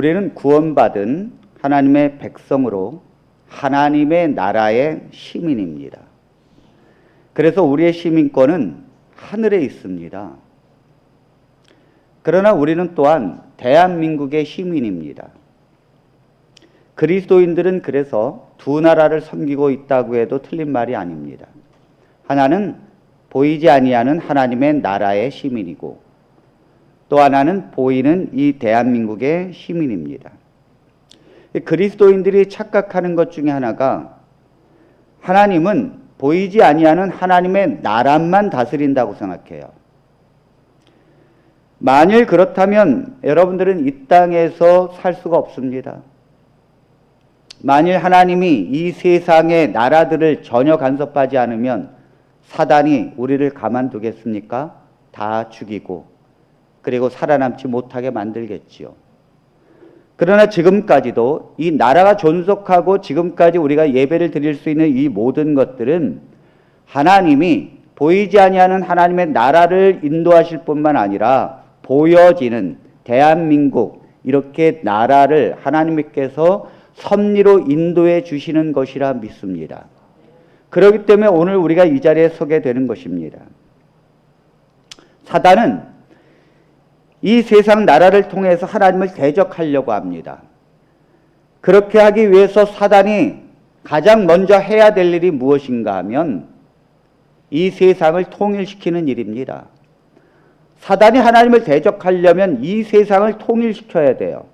우리는 구원받은 하나님의 백성으로 하나님의 나라의 시민입니다. 그래서 우리의 시민권은 하늘에 있습니다. 그러나 우리는 또한 대한민국의 시민입니다. 그리스도인들은 그래서 두 나라를 섬기고 있다고 해도 틀린 말이 아닙니다. 하나는 보이지 아니하는 하나님의 나라의 시민이고 또 하나는 보이는 이 대한민국의 시민입니다. 그리스도인들이 착각하는 것 중에 하나가 하나님은 보이지 아니하는 하나님의 나라만 다스린다고 생각해요. 만일 그렇다면 여러분들은 이 땅에서 살 수가 없습니다. 만일 하나님이 이 세상의 나라들을 전혀 간섭하지 않으면 사단이 우리를 가만두겠습니까? 다 죽이고 그리고 살아남지 못하게 만들겠지요. 그러나 지금까지도 이 나라가 존속하고 지금까지 우리가 예배를 드릴 수 있는 이 모든 것들은 하나님이 보이지 아니하는 하나님의 나라를 인도하실 뿐만 아니라 보여지는 대한민국 이렇게 나라를 하나님께서 섭리로 인도해 주시는 것이라 믿습니다. 그렇기 때문에 오늘 우리가 이 자리에 서게 되는 것입니다. 사단은 이 세상 나라를 통해서 하나님을 대적하려고 합니다. 그렇게 하기 위해서 사단이 가장 먼저 해야 될 일이 무엇인가 하면 이 세상을 통일시키는 일입니다. 사단이 하나님을 대적하려면 이 세상을 통일시켜야 돼요.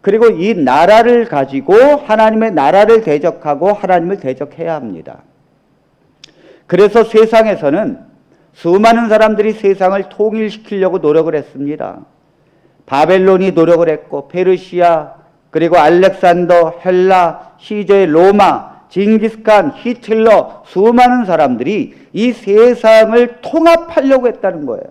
그리고 이 나라를 가지고 하나님의 나라를 대적하고 하나님을 대적해야 합니다. 그래서 세상에서는 수많은 사람들이 세상을 통일시키려고 노력을 했습니다. 바벨론이 노력을 했고 페르시아 그리고 알렉산더, 헬라, 시저의 로마, 징기스칸, 히틀러 수많은 사람들이 이 세상을 통합하려고 했다는 거예요.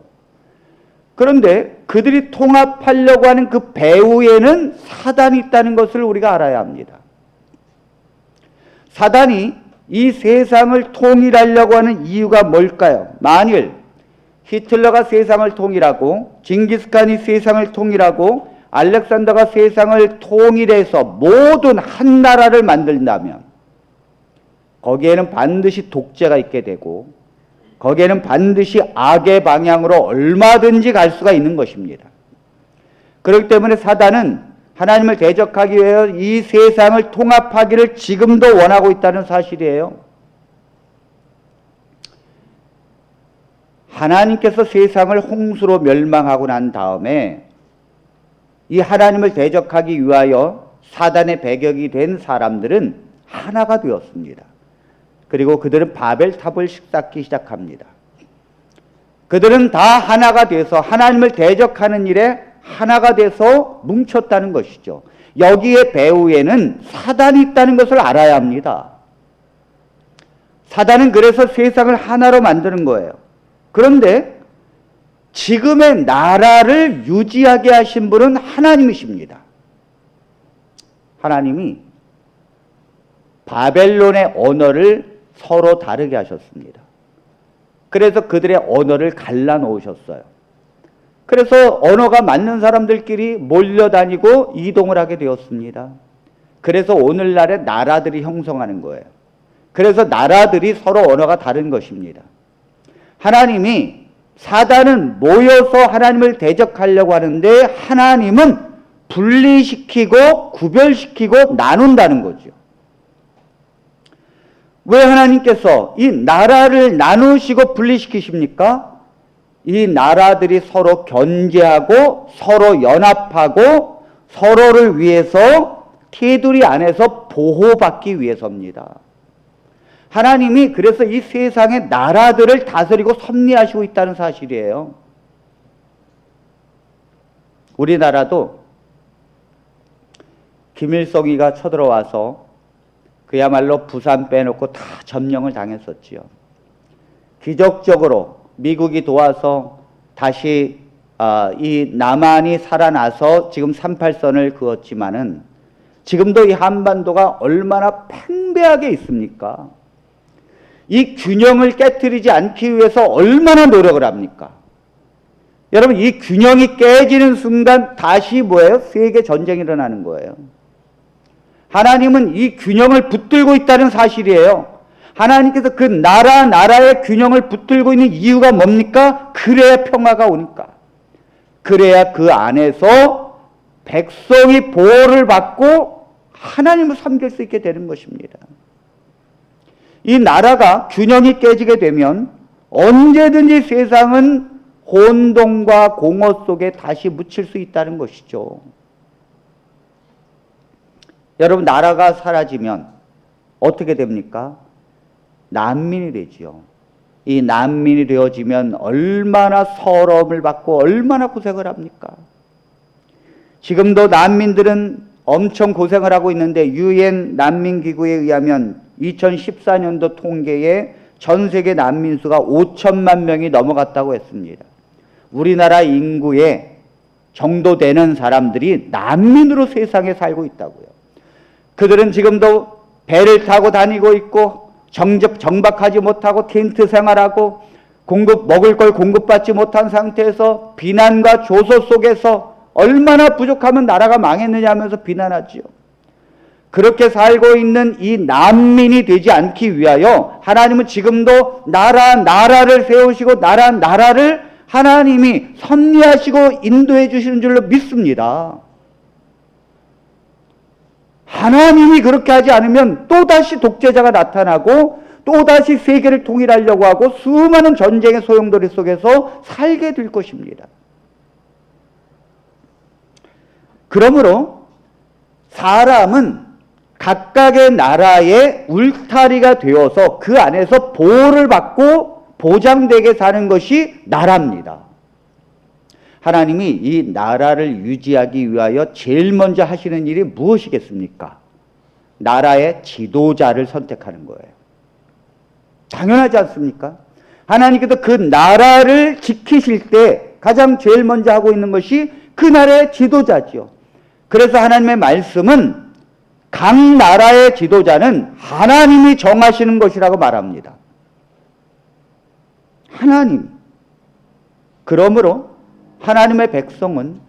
그런데 그들이 통합하려고 하는 그 배후에는 사단이 있다는 것을 우리가 알아야 합니다. 사단이 이 세상을 통일하려고 하는 이유가 뭘까요? 만일 히틀러가 세상을 통일하고 징기스칸이 세상을 통일하고 알렉산더가 세상을 통일해서 모든 한 나라를 만든다면 거기에는 반드시 독재가 있게 되고 거기에는 반드시 악의 방향으로 얼마든지 갈 수가 있는 것입니다. 그렇기 때문에 사단은 하나님을 대적하기 위해 이 세상을 통합하기를 지금도 원하고 있다는 사실이에요. 하나님께서 세상을 홍수로 멸망하고 난 다음에 이 하나님을 대적하기 위하여 사단의 배격이 된 사람들은 하나가 되었습니다. 그리고 그들은 바벨탑을 쌓기 시작합니다. 그들은 다 하나가 돼서 하나님을 대적하는 일에 하나가 돼서 뭉쳤다는 것이죠. 여기에 배후에는 사단이 있다는 것을 알아야 합니다. 사단은 그래서 세상을 하나로 만드는 거예요. 그런데 지금의 나라를 유지하게 하신 분은 하나님이십니다. 하나님이 바벨론의 언어를 서로 다르게 하셨습니다. 그래서 그들의 언어를 갈라놓으셨어요. 그래서 언어가 맞는 사람들끼리 몰려다니고 이동을 하게 되었습니다. 그래서 오늘날의 나라들이 형성하는 거예요. 그래서 나라들이 서로 언어가 다른 것입니다. 하나님이 사단은 모여서 하나님을 대적하려고 하는데 하나님은 분리시키고 구별시키고 나눈다는 거죠. 왜 하나님께서 이 나라를 나누시고 분리시키십니까? 이 나라들이 서로 견제하고 서로 연합하고 서로를 위해서 테두리 안에서 보호받기 위해서입니다. 하나님이 그래서 이 세상의 나라들을 다스리고 섭리하시고 있다는 사실이에요. 우리나라도 김일성이가 쳐들어와서 그야말로 부산 빼놓고 다 점령을 당했었지요. 기적적으로 미국이 도와서 다시 이 남한이 살아나서 지금 38선을 그었지만은 지금도 이 한반도가 얼마나 팽배하게 있습니까? 이 균형을 깨트리지 않기 위해서 얼마나 노력을 합니까? 여러분, 이 균형이 깨지는 순간 다시 뭐예요? 세계 전쟁이 일어나는 거예요. 하나님은 이 균형을 붙들고 있다는 사실이에요. 하나님께서 그 나라의 균형을 붙들고 있는 이유가 뭡니까? 그래야 평화가 오니까. 그래야 그 안에서 백성이 보호를 받고 하나님을 섬길 수 있게 되는 것입니다. 이 나라가 균형이 깨지게 되면 언제든지 세상은 혼돈과 공허 속에 다시 묻힐 수 있다는 것이죠. 여러분, 나라가 사라지면 어떻게 됩니까? 난민이 되지요. 이 난민이 되어지면 얼마나 서러움을 받고 얼마나 고생을 합니까? 지금도 난민들은 엄청 고생을 하고 있는데 유엔 난민기구에 의하면 2014년도 통계에 전 세계 난민 수가 5천만 명이 넘어갔다고 했습니다. 우리나라 인구의 정도 되는 사람들이 난민으로 세상에 살고 있다고요. 그들은 지금도 배를 타고 다니고 있고 정박하지 못하고 텐트 생활하고 먹을 걸 공급받지 못한 상태에서 비난과 조소 속에서 얼마나 부족하면 나라가 망했느냐 하면서 비난하지요. 그렇게 살고 있는 이 난민이 되지 않기 위하여 하나님은 지금도 나라를 세우시고 나라를 하나님이 섭리하시고 인도해 주시는 줄로 믿습니다. 하나님이 그렇게 하지 않으면 또다시 독재자가 나타나고 또다시 세계를 통일하려고 하고 수많은 전쟁의 소용돌이 속에서 살게 될 것입니다. 그러므로 사람은 각각의 나라의 울타리가 되어서 그 안에서 보호를 받고 보장되게 사는 것이 나라입니다. 하나님이 이 나라를 유지하기 위하여 제일 먼저 하시는 일이 무엇이겠습니까? 나라의 지도자를 선택하는 거예요. 당연하지 않습니까? 하나님께서 그 나라를 지키실 때 가장 제일 먼저 하고 있는 것이 그 나라의 지도자지요. 그래서 하나님의 말씀은 각 나라의 지도자는 하나님이 정하시는 것이라고 말합니다. 하나님. 그러므로 하나님의 백성은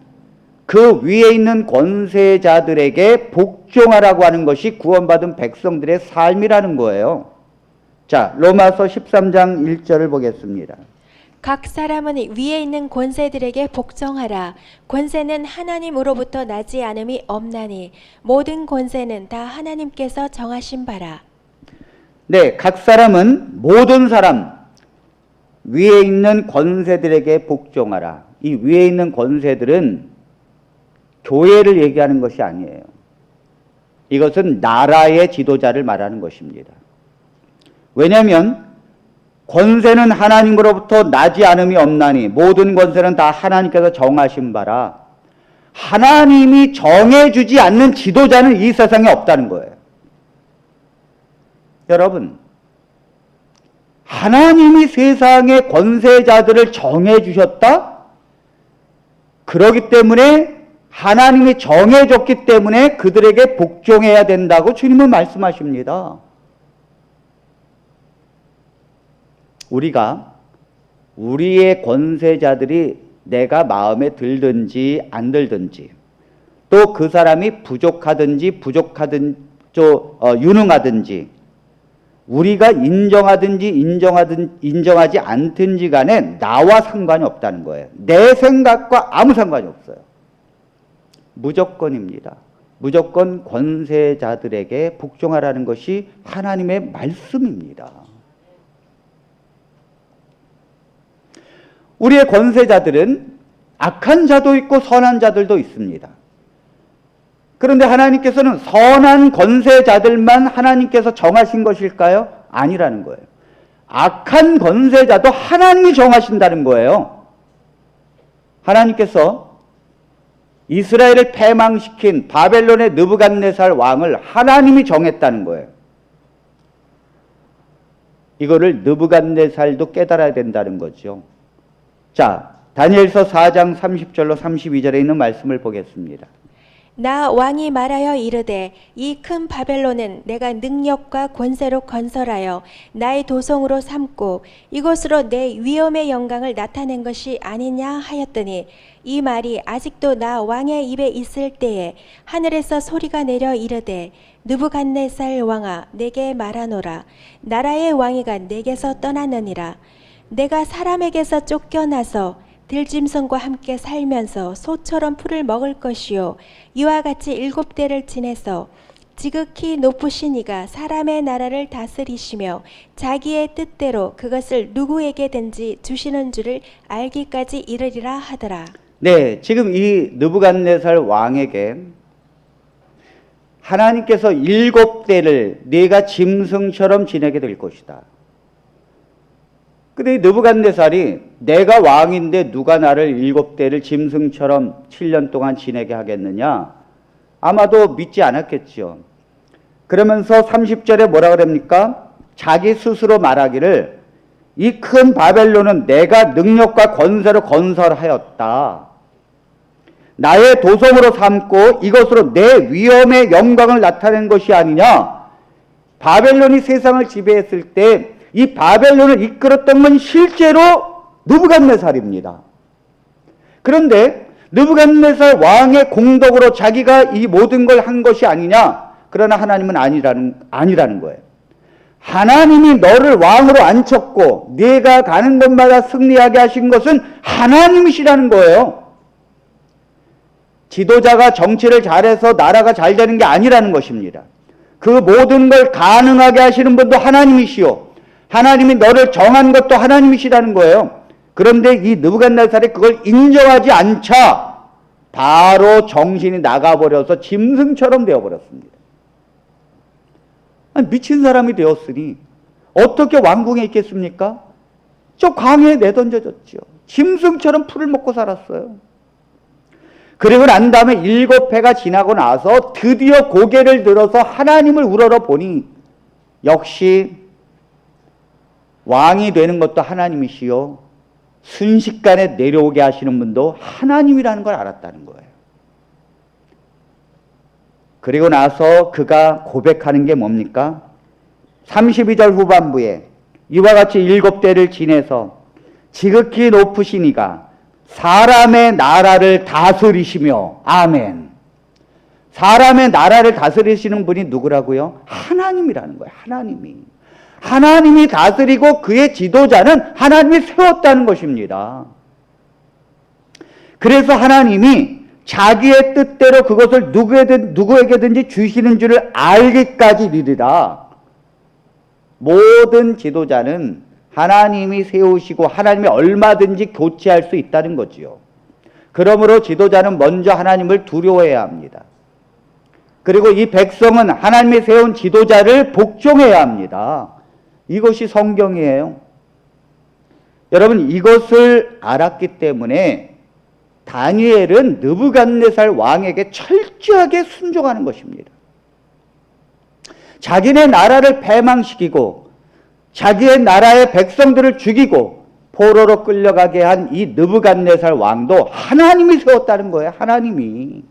그 위에 있는 권세자들에게 복종하라고 하는 것이 구원받은 백성들의 삶이라는 거예요. 자, 로마서 13장 1절을 보겠습니다. 각 사람은 위에 있는 권세들에게 복종하라. 권세는 하나님으로부터 나지 않음이 없나니 모든 권세는 다 하나님께서 정하신 바라. 네, 각 사람은 모든 사람 위에 있는 권세들에게 복종하라. 이 위에 있는 권세들은 교회를 얘기하는 것이 아니에요. 이것은 나라의 지도자를 말하는 것입니다. 왜냐하면 권세는 하나님으로부터 나지 않음이 없나니 모든 권세는 다 하나님께서 정하신 바라. 하나님이 정해주지 않는 지도자는 이 세상에 없다는 거예요. 여러분, 하나님이 세상의 권세자들을 정해주셨다? 그러기 때문에 하나님이 정해줬기 때문에 그들에게 복종해야 된다고 주님은 말씀하십니다. 우리가 우리의 권세자들이 내가 마음에 들든지 안 들든지 또 그 사람이 부족하든지 유능하든지 우리가 인정하지 않든지 간에 나와 상관이 없다는 거예요. 내 생각과 아무 상관이 없어요. 무조건입니다. 무조건 권세자들에게 복종하라는 것이 하나님의 말씀입니다. 우리의 권세자들은 악한 자도 있고 선한 자들도 있습니다. 그런데 하나님께서는 선한 권세자들만 하나님께서 정하신 것일까요? 아니라는 거예요. 악한 권세자도 하나님이 정하신다는 거예요. 하나님께서 이스라엘을 패망시킨 바벨론의 느부갓네살 왕을 하나님이 정했다는 거예요. 이거를 느부갓네살도 깨달아야 된다는 거죠. 자, 다니엘서 4장 30절로 32절에 있는 말씀을 보겠습니다. 나 왕이 말하여 이르되 이 큰 바벨론은 내가 능력과 권세로 건설하여 나의 도성으로 삼고 이곳으로 내 위엄의 영광을 나타낸 것이 아니냐 하였더니 이 말이 아직도 나 왕의 입에 있을 때에 하늘에서 소리가 내려 이르되 느부갓네살 왕아 내게 말하노라. 나라의 왕이가 내게서 떠나느니라. 내가 사람에게서 쫓겨나서 들짐승과 함께 살면서 소처럼 풀을 먹을 것이요 이와 같이 7대를 지내서 지극히 높으신 이가 사람의 나라를 다스리시며 자기의 뜻대로 그것을 누구에게든지 주시는 줄을 알기까지 이르리라 하더라. 네, 지금 이 느부갓네살 왕에게 하나님께서 7대를 네가 짐승처럼 지내게 될 것이다. 근데 이 느부갓네살이 내가 왕인데 누가 나를 7대를 짐승처럼 7년 동안 지내게 하겠느냐? 아마도 믿지 않았겠죠. 그러면서 30절에 뭐라 그럽니까? 자기 스스로 말하기를 이 큰 바벨론은 내가 능력과 권세로 건설하였다. 나의 도성으로 삼고 이것으로 내 위엄의 영광을 나타낸 것이 아니냐? 바벨론이 세상을 지배했을 때 이 바벨론을 이끌었던 건 실제로 느부갓네살입니다. 그런데 느부갓네살 왕의 공덕으로 자기가 이 모든 걸 한 것이 아니냐? 그러나 하나님은 아니라는 거예요. 하나님이 너를 왕으로 앉혔고 네가 가는 곳마다 승리하게 하신 것은 하나님이시라는 거예요. 지도자가 정치를 잘해서 나라가 잘 되는 게 아니라는 것입니다. 그 모든 걸 가능하게 하시는 분도 하나님이시오. 하나님이 너를 정한 것도 하나님이시라는 거예요. 그런데 이 느부갓네살이 그걸 인정하지 않자 바로 정신이 나가버려서 짐승처럼 되어버렸습니다. 아니, 미친 사람이 되었으니 어떻게 왕궁에 있겠습니까? 저 광야에 내던져졌죠. 짐승처럼 풀을 먹고 살았어요. 그리고 난 다음에 7해가 지나고 나서 드디어 고개를 들어서 하나님을 우러러 보니 역시 왕이 되는 것도 하나님이시요 순식간에 내려오게 하시는 분도 하나님이라는 걸 알았다는 거예요. 그리고 나서 그가 고백하는 게 뭡니까? 32절 후반부에 이와 같이 7대를 지내서 지극히 높으신 이가 사람의 나라를 다스리시며, 아멘. 사람의 나라를 다스리시는 분이 누구라고요? 하나님이라는 거예요. 하나님이 다스리고 그의 지도자는 하나님이 세웠다는 것입니다. 그래서 하나님이 자기의 뜻대로 그것을 누구에게든지 주시는 줄을 알기까지 이르리라. 모든 지도자는 하나님이 세우시고 하나님이 얼마든지 교체할 수 있다는 거지요. 그러므로 지도자는 먼저 하나님을 두려워해야 합니다. 그리고 이 백성은 하나님이 세운 지도자를 복종해야 합니다. 이것이 성경이에요. 여러분, 이것을 알았기 때문에 다니엘은 느부갓네살 왕에게 철저하게 순종하는 것입니다. 자기네 나라를 패망시키고 자기의 나라의 백성들을 죽이고 포로로 끌려가게 한 이 느부갓네살 왕도 하나님이 세웠다는 거예요. 하나님이.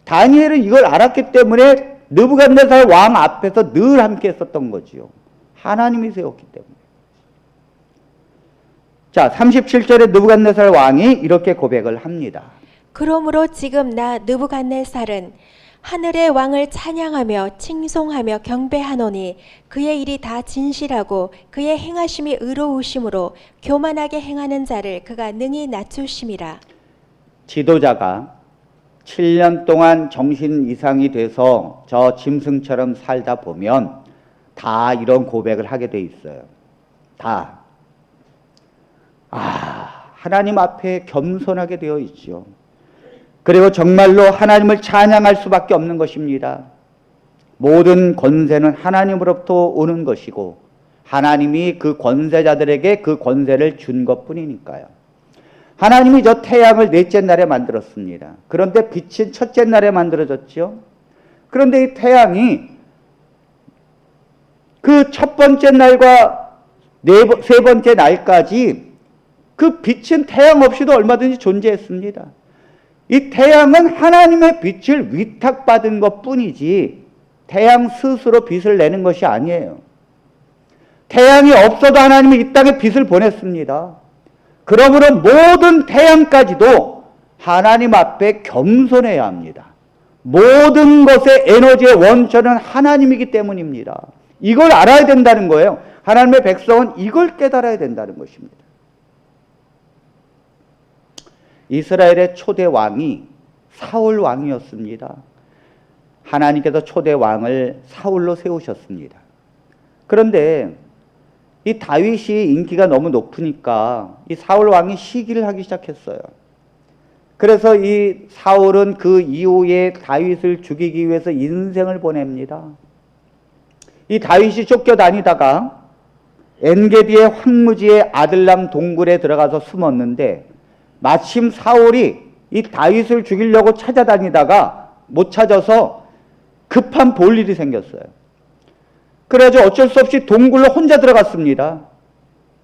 다니엘은 이걸 알았기 때문에 느부갓네살 왕 앞에서 늘 함께 했었던 거지요. 하나님이 세웠기 때문에. 자, 37절에 느부갓네살 왕이 이렇게 고백을 합니다. 그러므로 지금 나 느부갓네살은 하늘의 왕을 찬양하며 칭송하며 경배하노니 그의 일이 다 진실하고 그의 행하심이 의로우심으로 교만하게 행하는 자를 그가 능히 낮추심이라. 지도자가 7년 동안 정신 이상이 돼서 저 짐승처럼 살다 보면 다 이런 고백을 하게 돼 있어요. 다. 하나님 앞에 겸손하게 되어 있죠. 그리고 정말로 하나님을 찬양할 수밖에 없는 것입니다. 모든 권세는 하나님으로부터 오는 것이고 하나님이 그 권세자들에게 그 권세를 준 것뿐이니까요. 하나님이 저 태양을 넷째 날에 만들었습니다. 그런데 빛은 첫째 날에 만들어졌죠. 그런데 이 태양이 그 첫 번째 날과 세 번째 날까지 그 빛은 태양 없이도 얼마든지 존재했습니다. 이 태양은 하나님의 빛을 위탁받은 것 뿐이지 태양 스스로 빛을 내는 것이 아니에요. 태양이 없어도 하나님이 이 땅에 빛을 보냈습니다. 그러므로 모든 태양까지도 하나님 앞에 겸손해야 합니다. 모든 것의 에너지의 원천은 하나님이기 때문입니다. 이걸 알아야 된다는 거예요. 하나님의 백성은 이걸 깨달아야 된다는 것입니다. 이스라엘의 초대 왕이 사울 왕이었습니다. 하나님께서 초대 왕을 사울로 세우셨습니다. 그런데 이 다윗이 인기가 너무 높으니까 이 사울 왕이 시기를 하기 시작했어요. 그래서 이 사울은 그 이후에 다윗을 죽이기 위해서 인생을 보냅니다. 이 다윗이 쫓겨다니다가 엔게디의 황무지의 아들람 동굴에 들어가서 숨었는데 마침 사울이 이 다윗을 죽이려고 찾아다니다가 못 찾아서 급한 볼 일이 생겼어요. 그래서 어쩔 수 없이 동굴로 혼자 들어갔습니다.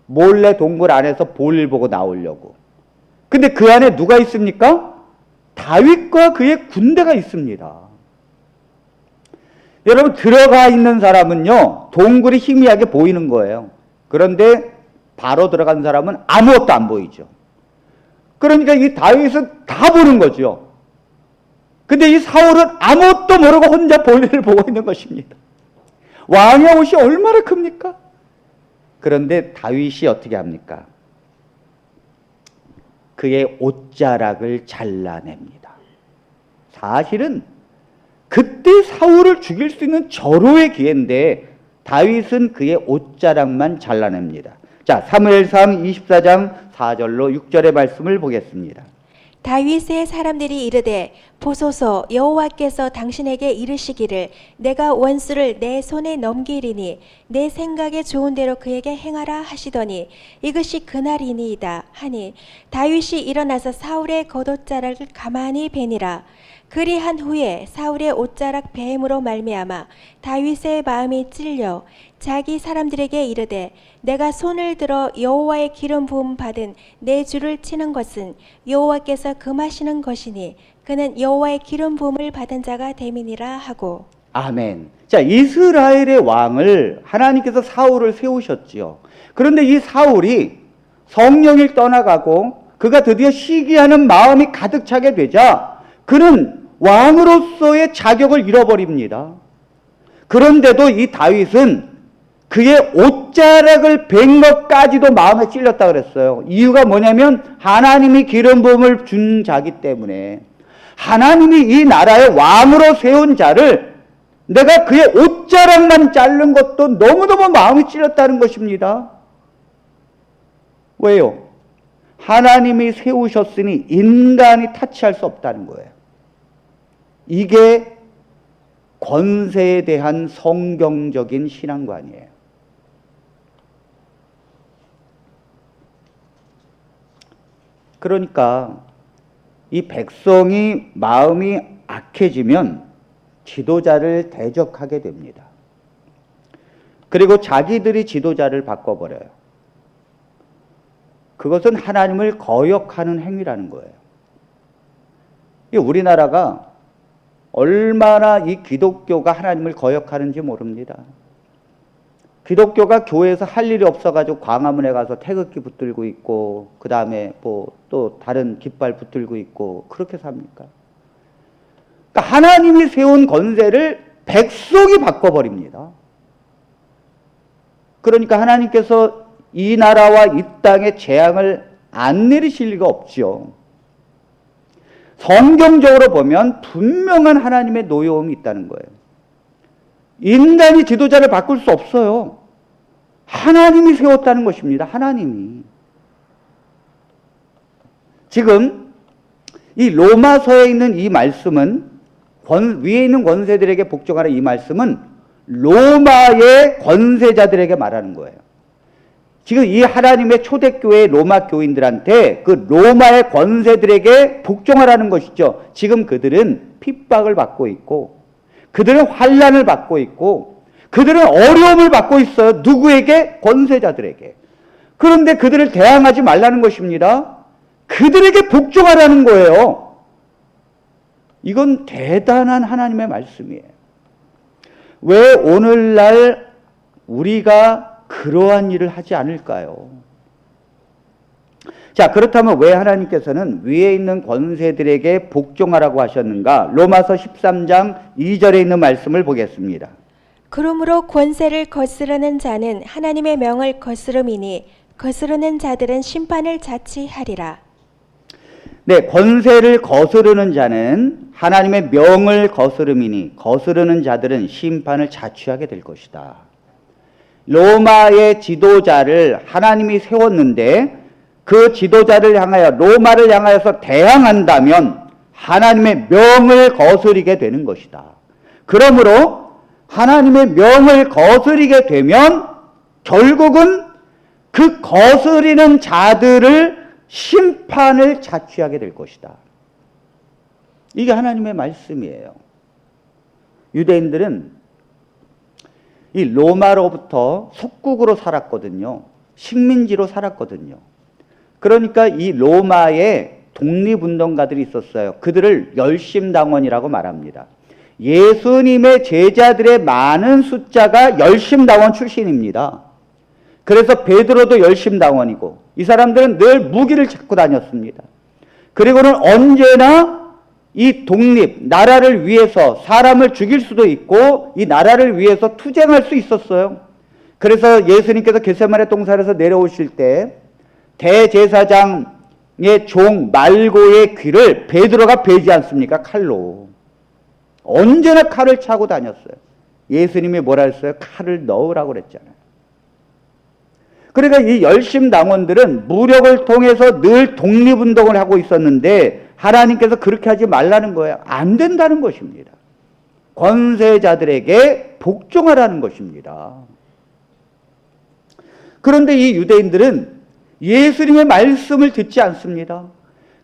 몰래 동굴 안에서 볼일 보고 나오려고. 근데 그 안에 누가 있습니까? 다윗과 그의 군대가 있습니다. 여러분, 들어가 있는 사람은요, 동굴이 희미하게 보이는 거예요. 그런데 바로 들어간 사람은 아무것도 안 보이죠. 그러니까 이 다윗은 다 보는 거죠. 근데 이 사울은 아무것도 모르고 혼자 볼일을 보고 있는 것입니다. 왕의 옷이 얼마나 큽니까? 그런데 다윗이 어떻게 합니까? 그의 옷자락을 잘라냅니다. 사실은 그때 사울을 죽일 수 있는 절호의 기회인데 다윗은 그의 옷자락만 잘라냅니다. 자, 사무엘상 24장 4절로 6절의 말씀을 보겠습니다. 다윗의 사람들이 이르되 보소서 여호와께서 당신에게 이르시기를 내가 원수를 내 손에 넘기리니 내 생각에 좋은 대로 그에게 행하라 하시더니 이것이 그날이니이다 하니 다윗이 일어나서 사울의 겉옷자락을 가만히 베니라. 그리한 후에 사울의 옷자락 베임으로 말미암아 다윗의 마음이 찔려 자기 사람들에게 이르되 내가 손을 들어 여호와의 기름 부음 받은 내 주를 치는 것은 여호와께서 금하시는 것이니 그는 여호와의 기름 부음을 받은 자가 됨이니라 하고. 아멘. 자, 이스라엘의 왕을 하나님께서 사울을 세우셨지요. 그런데 이 사울이 성령을 떠나가고 그가 드디어 시기하는 마음이 가득 차게 되자 그는 왕으로서의 자격을 잃어버립니다. 그런데도 이 다윗은 그의 옷자락을 벤 것까지도 마음에 찔렸다 그랬어요. 이유가 뭐냐면 하나님이 기름 부음을 준 자기 때문에 하나님이 이 나라의 왕으로 세운 자를 내가 그의 옷자락만 자른 것도 너무너무 마음이 찔렸다는 것입니다. 왜요? 하나님이 세우셨으니 인간이 타치할 수 없다는 거예요. 이게 권세에 대한 성경적인 신앙관이에요. 그러니까 이 백성이 마음이 악해지면 지도자를 대적하게 됩니다. 그리고 자기들이 지도자를 바꿔버려요. 그것은 하나님을 거역하는 행위라는 거예요. 우리나라가 얼마나 이 기독교가 하나님을 거역하는지 모릅니다. 기독교가 교회에서 할 일이 없어가지고 광화문에 가서 태극기 붙들고 있고 그 다음에 뭐 또 다른 깃발 붙들고 있고 그렇게 삽니까? 그러니까 하나님이 세운 권세를 백성이 바꿔버립니다. 그러니까 하나님께서 이 나라와 이 땅에 재앙을 안 내리실 리가 없죠. 성경적으로 보면 분명한 하나님의 노여움이 있다는 거예요. 인간이 지도자를 바꿀 수 없어요. 하나님이 세웠다는 것입니다. 하나님이. 지금 이 로마서에 있는 이 말씀은 위에 있는 권세들에게 복종하라 이 말씀은 로마의 권세자들에게 말하는 거예요. 지금 이 하나님의 초대교회 로마 교인들한테 그 로마의 권세들에게 복종하라는 것이죠. 지금 그들은 핍박을 받고 있고 그들은 환난을 받고 있고 그들은 어려움을 받고 있어요. 누구에게? 권세자들에게. 그런데 그들을 대항하지 말라는 것입니다. 그들에게 복종하라는 거예요. 이건 대단한 하나님의 말씀이에요. 왜 오늘날 우리가 그러한 일을 하지 않을까요? 자, 그렇다면 왜 하나님께서는 위에 있는 권세들에게 복종하라고 하셨는가? 로마서 13장 2절에 있는 말씀을 보겠습니다. 그러므로 권세를 거스르는 자는 하나님의 명을 거스름이니 거스르는 자들은 심판을 자치하리라. 네, 권세를 거스르는 자는 하나님의 명을 거스름이니 거스르는 자들은 심판을 자취하게 될 것이다. 로마의 지도자를 하나님이 세웠는데 그 지도자를 향하여 로마를 향하여서 대항한다면 하나님의 명을 거스르게 되는 것이다. 그러므로 하나님의 명을 거스르게 되면 결국은 그 거스르는 자들을 심판을 자취하게 될 것이다. 이게 하나님의 말씀이에요. 유대인들은 이 로마로부터 속국으로 살았거든요. 식민지로 살았거든요. 그러니까 이 로마에 독립운동가들이 있었어요. 그들을 열심당원이라고 말합니다. 예수님의 제자들의 많은 숫자가 열심당원 출신입니다. 그래서 베드로도 열심당원이고 이 사람들은 늘 무기를 찾고 다녔습니다. 그리고는 언제나 이 독립, 나라를 위해서 사람을 죽일 수도 있고 이 나라를 위해서 투쟁할 수 있었어요. 그래서 예수님께서 겟세마네 동산에서 내려오실 때 대제사장의 종 말고의 귀를 베드로가 베지 않습니까? 칼로. 언제나 칼을 차고 다녔어요. 예수님이 뭐라 했어요? 칼을 넣으라고 그랬잖아요. 그러니까 이 열심당원들은 무력을 통해서 늘 독립운동을 하고 있었는데 하나님께서 그렇게 하지 말라는 거예요. 안 된다는 것입니다. 권세자들에게 복종하라는 것입니다. 그런데 이 유대인들은 예수님의 말씀을 듣지 않습니다.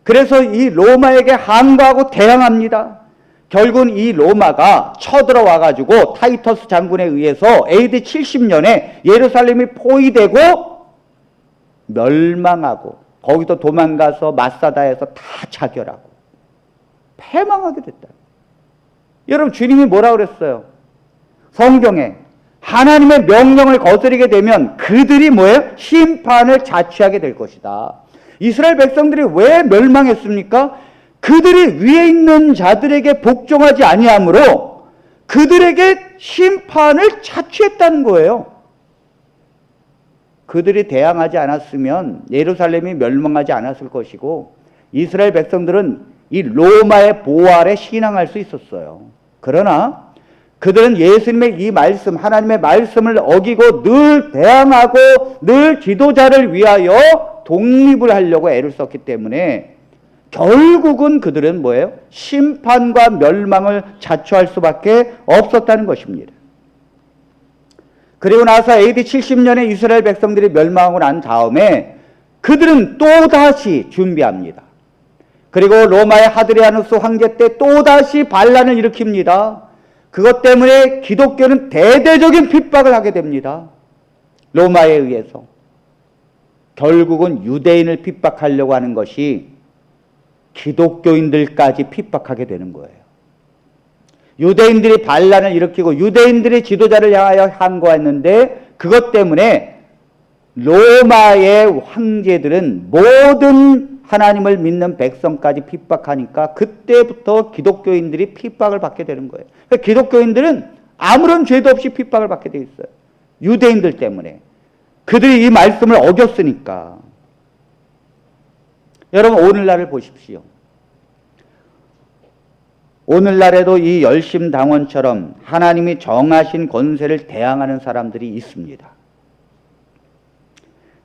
그래서 이 로마에게 항거하고 대항합니다. 결국은 이 로마가 쳐들어와 가지고 타이터스 장군에 의해서 AD 70년에 예루살렘이 포위되고 멸망하고 거기서 도망가서 마사다에서 다 자결하고 패망하게 됐다. 여러분, 주님이 뭐라고 그랬어요? 성경에 하나님의 명령을 거스르게 되면 그들이 뭐예요? 심판을 자취하게 될 것이다. 이스라엘 백성들이 왜 멸망했습니까? 그들이 위에 있는 자들에게 복종하지 아니하므로 그들에게 심판을 자취했다는 거예요. 그들이 대항하지 않았으면 예루살렘이 멸망하지 않았을 것이고 이스라엘 백성들은 이 로마의 보호 아래 신앙할 수 있었어요. 그러나 그들은 예수님의 이 말씀, 하나님의 말씀을 어기고 늘 대항하고 늘 지도자를 위하여 독립을 하려고 애를 썼기 때문에 결국은 그들은 뭐예요? 심판과 멸망을 자초할 수밖에 없었다는 것입니다. 그리고 나서 AD 70년에 이스라엘 백성들이 멸망하고 난 다음에 그들은 또다시 준비합니다. 그리고 로마의 하드리아누스 황제 때 또다시 반란을 일으킵니다. 그것 때문에 기독교는 대대적인 핍박을 하게 됩니다. 로마에 의해서. 결국은 유대인을 핍박하려고 하는 것이 기독교인들까지 핍박하게 되는 거예요. 유대인들이 반란을 일으키고 유대인들이 지도자를 향하여 항거했는데 그것 때문에 로마의 황제들은 모든 하나님을 믿는 백성까지 핍박하니까 그때부터 기독교인들이 핍박을 받게 되는 거예요. 그러니까 기독교인들은 아무런 죄도 없이 핍박을 받게 돼 있어요. 유대인들 때문에. 그들이 이 말씀을 어겼으니까. 여러분, 오늘날을 보십시오. 오늘날에도 이 열심당원처럼 하나님이 정하신 권세를 대항하는 사람들이 있습니다.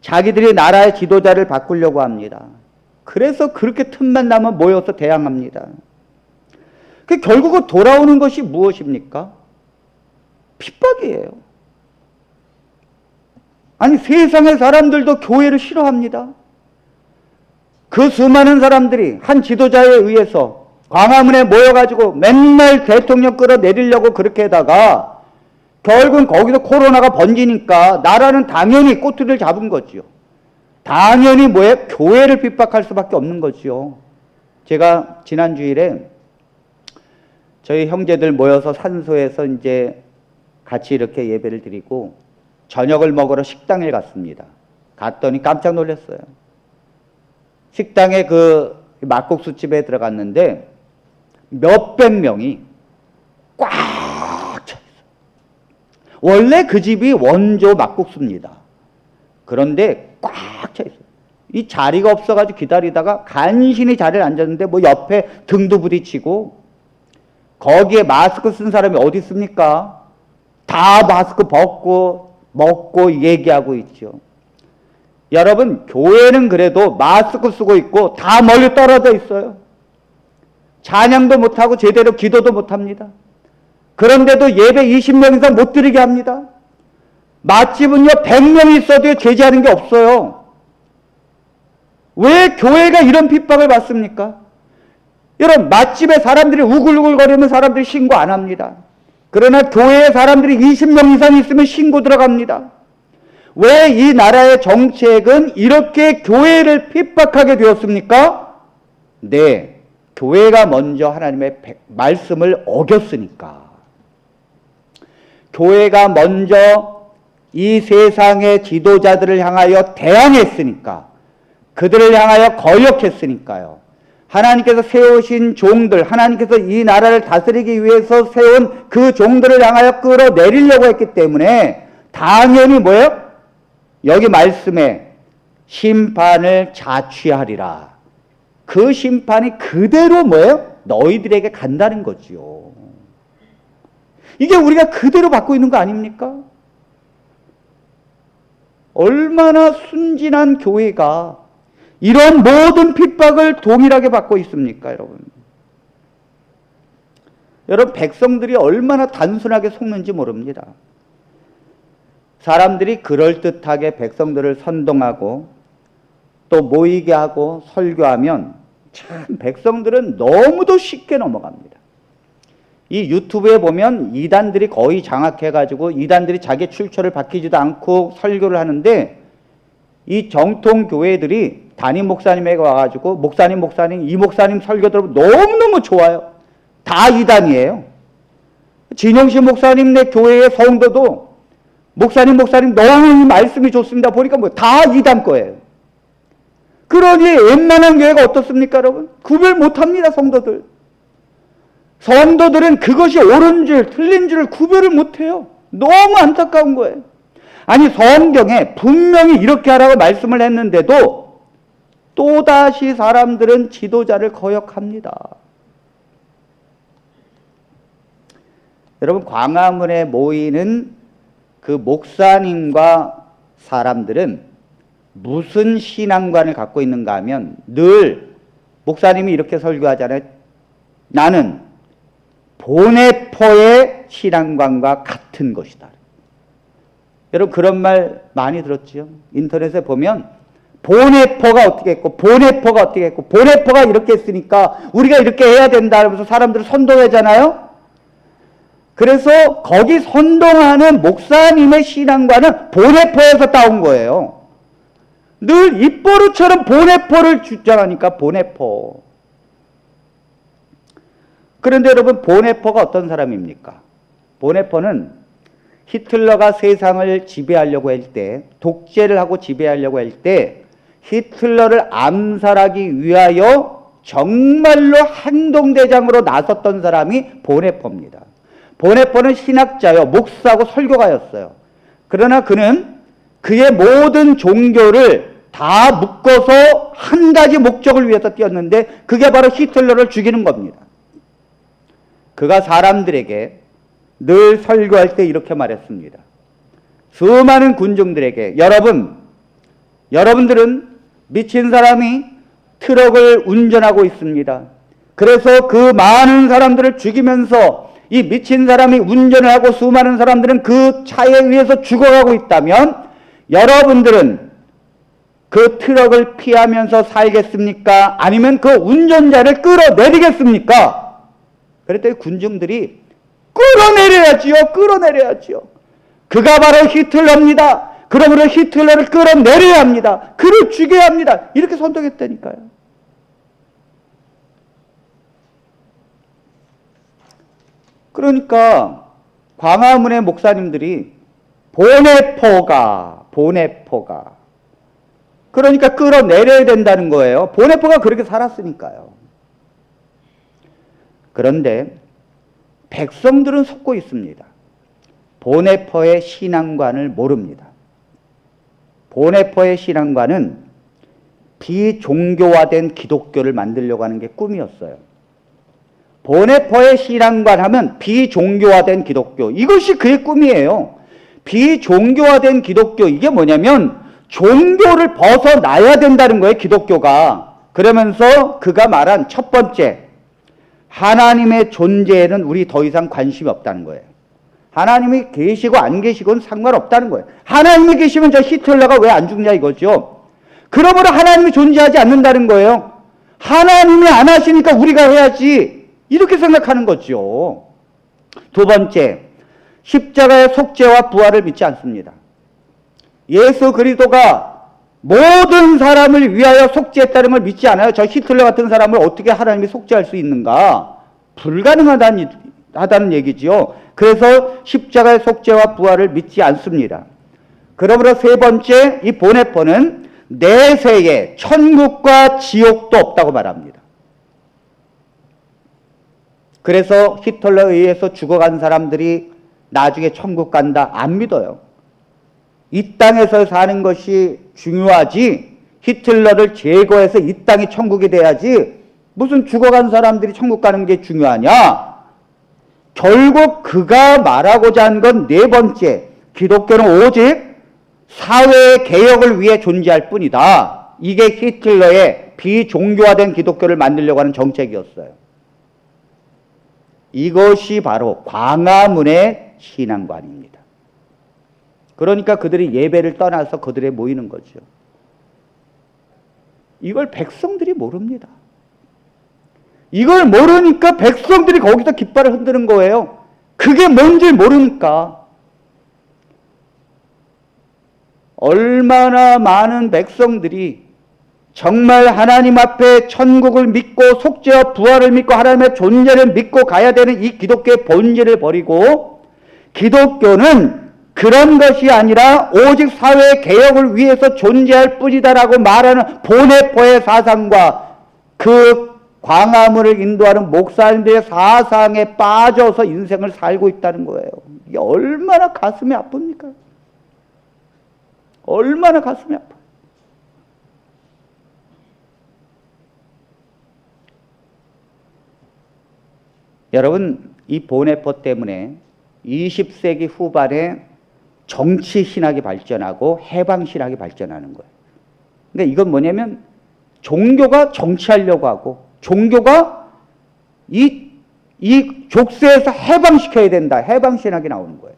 자기들이 나라의 지도자를 바꾸려고 합니다. 그래서 그렇게 틈만 나면 모여서 대항합니다. 결국은 돌아오는 것이 무엇입니까? 핍박이에요. 아니, 세상의 사람들도 교회를 싫어합니다. 그 수많은 사람들이 한 지도자에 의해서 광화문에 모여가지고 맨날 대통령 끌어내리려고 그렇게 하다가 결국은 거기서 코로나가 번지니까 나라는 당연히 꼬투리를 잡은 거지요. 당연히 뭐예요? 교회를 핍박할 수밖에 없는 거지요. 제가 지난 주일에 저희 형제들 모여서 산소에서 이제 같이 이렇게 예배를 드리고 저녁을 먹으러 식당에 갔습니다. 갔더니 깜짝 놀랐어요. 식당에 그 막국수집에 들어갔는데 몇백 명이 꽉 차 있어요. 원래 그 집이 원조 막국수입니다. 그런데 꽉 차 있어요. 이 자리가 없어가지고 기다리다가 간신히 자리를 앉았는데 뭐 옆에 등도 부딪히고, 거기에 마스크 쓴 사람이 어디 있습니까? 다 마스크 벗고 먹고 얘기하고 있죠. 여러분, 교회는 그래도 마스크 쓰고 있고 다 멀리 떨어져 있어요. 찬양도 못하고 제대로 기도도 못합니다. 그런데도 예배 20명 이상 못 드리게 합니다. 맛집은요 100명이 있어도 제지하는 게 없어요. 왜 교회가 이런 핍박을 받습니까? 여러분, 맛집에 사람들이 우글우글거리면 사람들이 신고 안 합니다. 그러나 교회에 사람들이 20명 이상 있으면 신고 들어갑니다. 왜 이 나라의 정책은 이렇게 교회를 핍박하게 되었습니까? 네, 교회가 먼저 하나님의 말씀을 어겼으니까. 교회가 먼저 이 세상의 지도자들을 향하여 대항했으니까. 그들을 향하여 거역했으니까요. 하나님께서 세우신 종들, 하나님께서 이 나라를 다스리기 위해서 세운 그 종들을 향하여 끌어내리려고 했기 때문에 당연히 뭐예요? 여기 말씀에 심판을 자취하리라. 그 심판이 그대로 뭐예요? 너희들에게 간다는 거지요. 이게 우리가 그대로 받고 있는 거 아닙니까? 얼마나 순진한 교회가 이런 모든 핍박을 동일하게 받고 있습니까, 여러분? 여러분, 백성들이 얼마나 단순하게 속는지 모릅니다. 사람들이 그럴듯하게 백성들을 선동하고 또 모이게 하고 설교하면 참 백성들은 너무도 쉽게 넘어갑니다. 이 유튜브에 보면 이단들이 거의 장악해가지고 이단들이 자기 출처를 밝히지도 않고 설교를 하는데, 이 정통 교회들이 담임 목사님에게 와가지고 목사님 이 목사님 설교 들으면 너무너무 좋아요. 다 이단이에요. 진영신 목사님 네 교회의 성도도 목사님 너무 말씀이 좋습니다. 보니까 뭐 다 이단 거예요. 그러니 웬만한 교회가 어떻습니까, 여러분? 구별 못합니다, 성도들. 성도들은 그것이 옳은 줄 틀린 줄을 구별을 못해요. 너무 안타까운 거예요. 아니, 성경에 분명히 이렇게 하라고 말씀을 했는데도 또다시 사람들은 지도자를 거역합니다. 여러분, 광화문에 모이는 그 목사님과 사람들은 무슨 신앙관을 갖고 있는가 하면 늘 목사님이 이렇게 설교하잖아요. 나는 보네포의 신앙관과 같은 것이다. 여러분, 그런 말 많이 들었죠? 인터넷에 보면 보네포가 어떻게 했고 보네포가 어떻게 했고 보네포가 이렇게 했으니까 우리가 이렇게 해야 된다 하면서 사람들을 선동하잖아요. 그래서 거기 선동하는 목사님의 신앙과는 보네포에서 따온 거예요. 늘 입버릇처럼 보네포를 주장하니까 보네포. 그런데 여러분, 보네포가 어떤 사람입니까? 보네포는 히틀러가 세상을 지배하려고 할 때, 독재를 하고 지배하려고 할 때 히틀러를 암살하기 위하여 정말로 행동대장으로 나섰던 사람이 보네포입니다. 보네포는 신학자요, 목사고 설교가였어요. 그러나 그는 그의 모든 종교를 다 묶어서 한 가지 목적을 위해서 뛰었는데 그게 바로 히틀러를 죽이는 겁니다. 그가 사람들에게 늘 설교할 때 이렇게 말했습니다. 수많은 군중들에게, 여러분들은 미친 사람이 트럭을 운전하고 있습니다. 그래서 그 많은 사람들을 죽이면서 이 미친 사람이 운전을 하고 수많은 사람들은 그 차에 의해서 죽어가고 있다면 여러분들은 그 트럭을 피하면서 살겠습니까? 아니면 그 운전자를 끌어내리겠습니까? 그랬더니 군중들이 끌어내려야지요. 그가 바로 히틀러입니다. 그러므로 히틀러를 끌어내려야 합니다. 그를 죽여야 합니다. 이렇게 선동했다니까요. 그러니까 광화문의 목사님들이 보네포가 그러니까 끌어내려야 된다는 거예요. 보네포가 그렇게 살았으니까요. 그런데 백성들은 속고 있습니다. 보네포의 신앙관을 모릅니다. 보네포의 신앙관은 비종교화된 기독교를 만들려고 하는 게 꿈이었어요. 보네포의 신앙관 하면 비종교화된 기독교, 이것이 그의 꿈이에요. 비종교화된 기독교, 이게 뭐냐면 종교를 벗어나야 된다는 거예요, 기독교가. 그러면서 그가 말한 첫 번째, 하나님의 존재에는 우리 더 이상 관심이 없다는 거예요. 하나님이 계시고 안 계시고는 상관없다는 거예요. 하나님이 계시면 저 히틀러가 왜 안 죽냐 이거죠. 그러므로 하나님이 존재하지 않는다는 거예요. 하나님이 안 하시니까 우리가 해야지, 이렇게 생각하는 거죠. 두 번째, 십자가의 속죄와 부활을 믿지 않습니다. 예수 그리스도가 모든 사람을 위하여 속죄했다는 걸 믿지 않아요. 저 히틀러 같은 사람을 어떻게 하나님이 속죄할 수 있는가? 불가능하다는 얘기지요. 그래서 십자가의 속죄와 부활을 믿지 않습니다. 그러므로 세 번째, 이 보네포는 내세에 천국과 지옥도 없다고 말합니다. 그래서 히틀러에 의해서 죽어간 사람들이 나중에 천국 간다, 안 믿어요. 이 땅에서 사는 것이 중요하지, 히틀러를 제거해서 이 땅이 천국이 돼야지 무슨 죽어간 사람들이 천국 가는 게 중요하냐. 결국 그가 말하고자 한 건 네 번째, 기독교는 오직 사회의 개혁을 위해 존재할 뿐이다. 이게 히틀러의 비종교화된 기독교를 만들려고 하는 정책이었어요. 이것이 바로 광화문의 신앙관입니다. 그러니까 그들이 예배를 떠나서 그들에 모이는 거죠. 이걸 백성들이 모릅니다. 이걸 모르니까 백성들이 거기서 깃발을 흔드는 거예요. 그게 뭔지 모르니까. 얼마나 많은 백성들이 정말 하나님 앞에 천국을 믿고 속죄와 부활을 믿고 하나님의 존재를 믿고 가야 되는 이 기독교의 본질을 버리고, 기독교는 그런 것이 아니라 오직 사회 개혁을 위해서 존재할 뿐이다라고 말하는 보네포의 사상과 그 광화문을 인도하는 목사님들의 사상에 빠져서 인생을 살고 있다는 거예요. 이게 얼마나 가슴이 아픕니까? 얼마나 가슴이 아파요. 여러분, 이 보네포 때문에 20세기 후반에 정치 신학이 발전하고 해방 신학이 발전하는 거예요. 그러니까 이건 뭐냐면 종교가 정치하려고 하고 종교가 이 족쇄에서 해방시켜야 된다. 해방 신학이 나오는 거예요.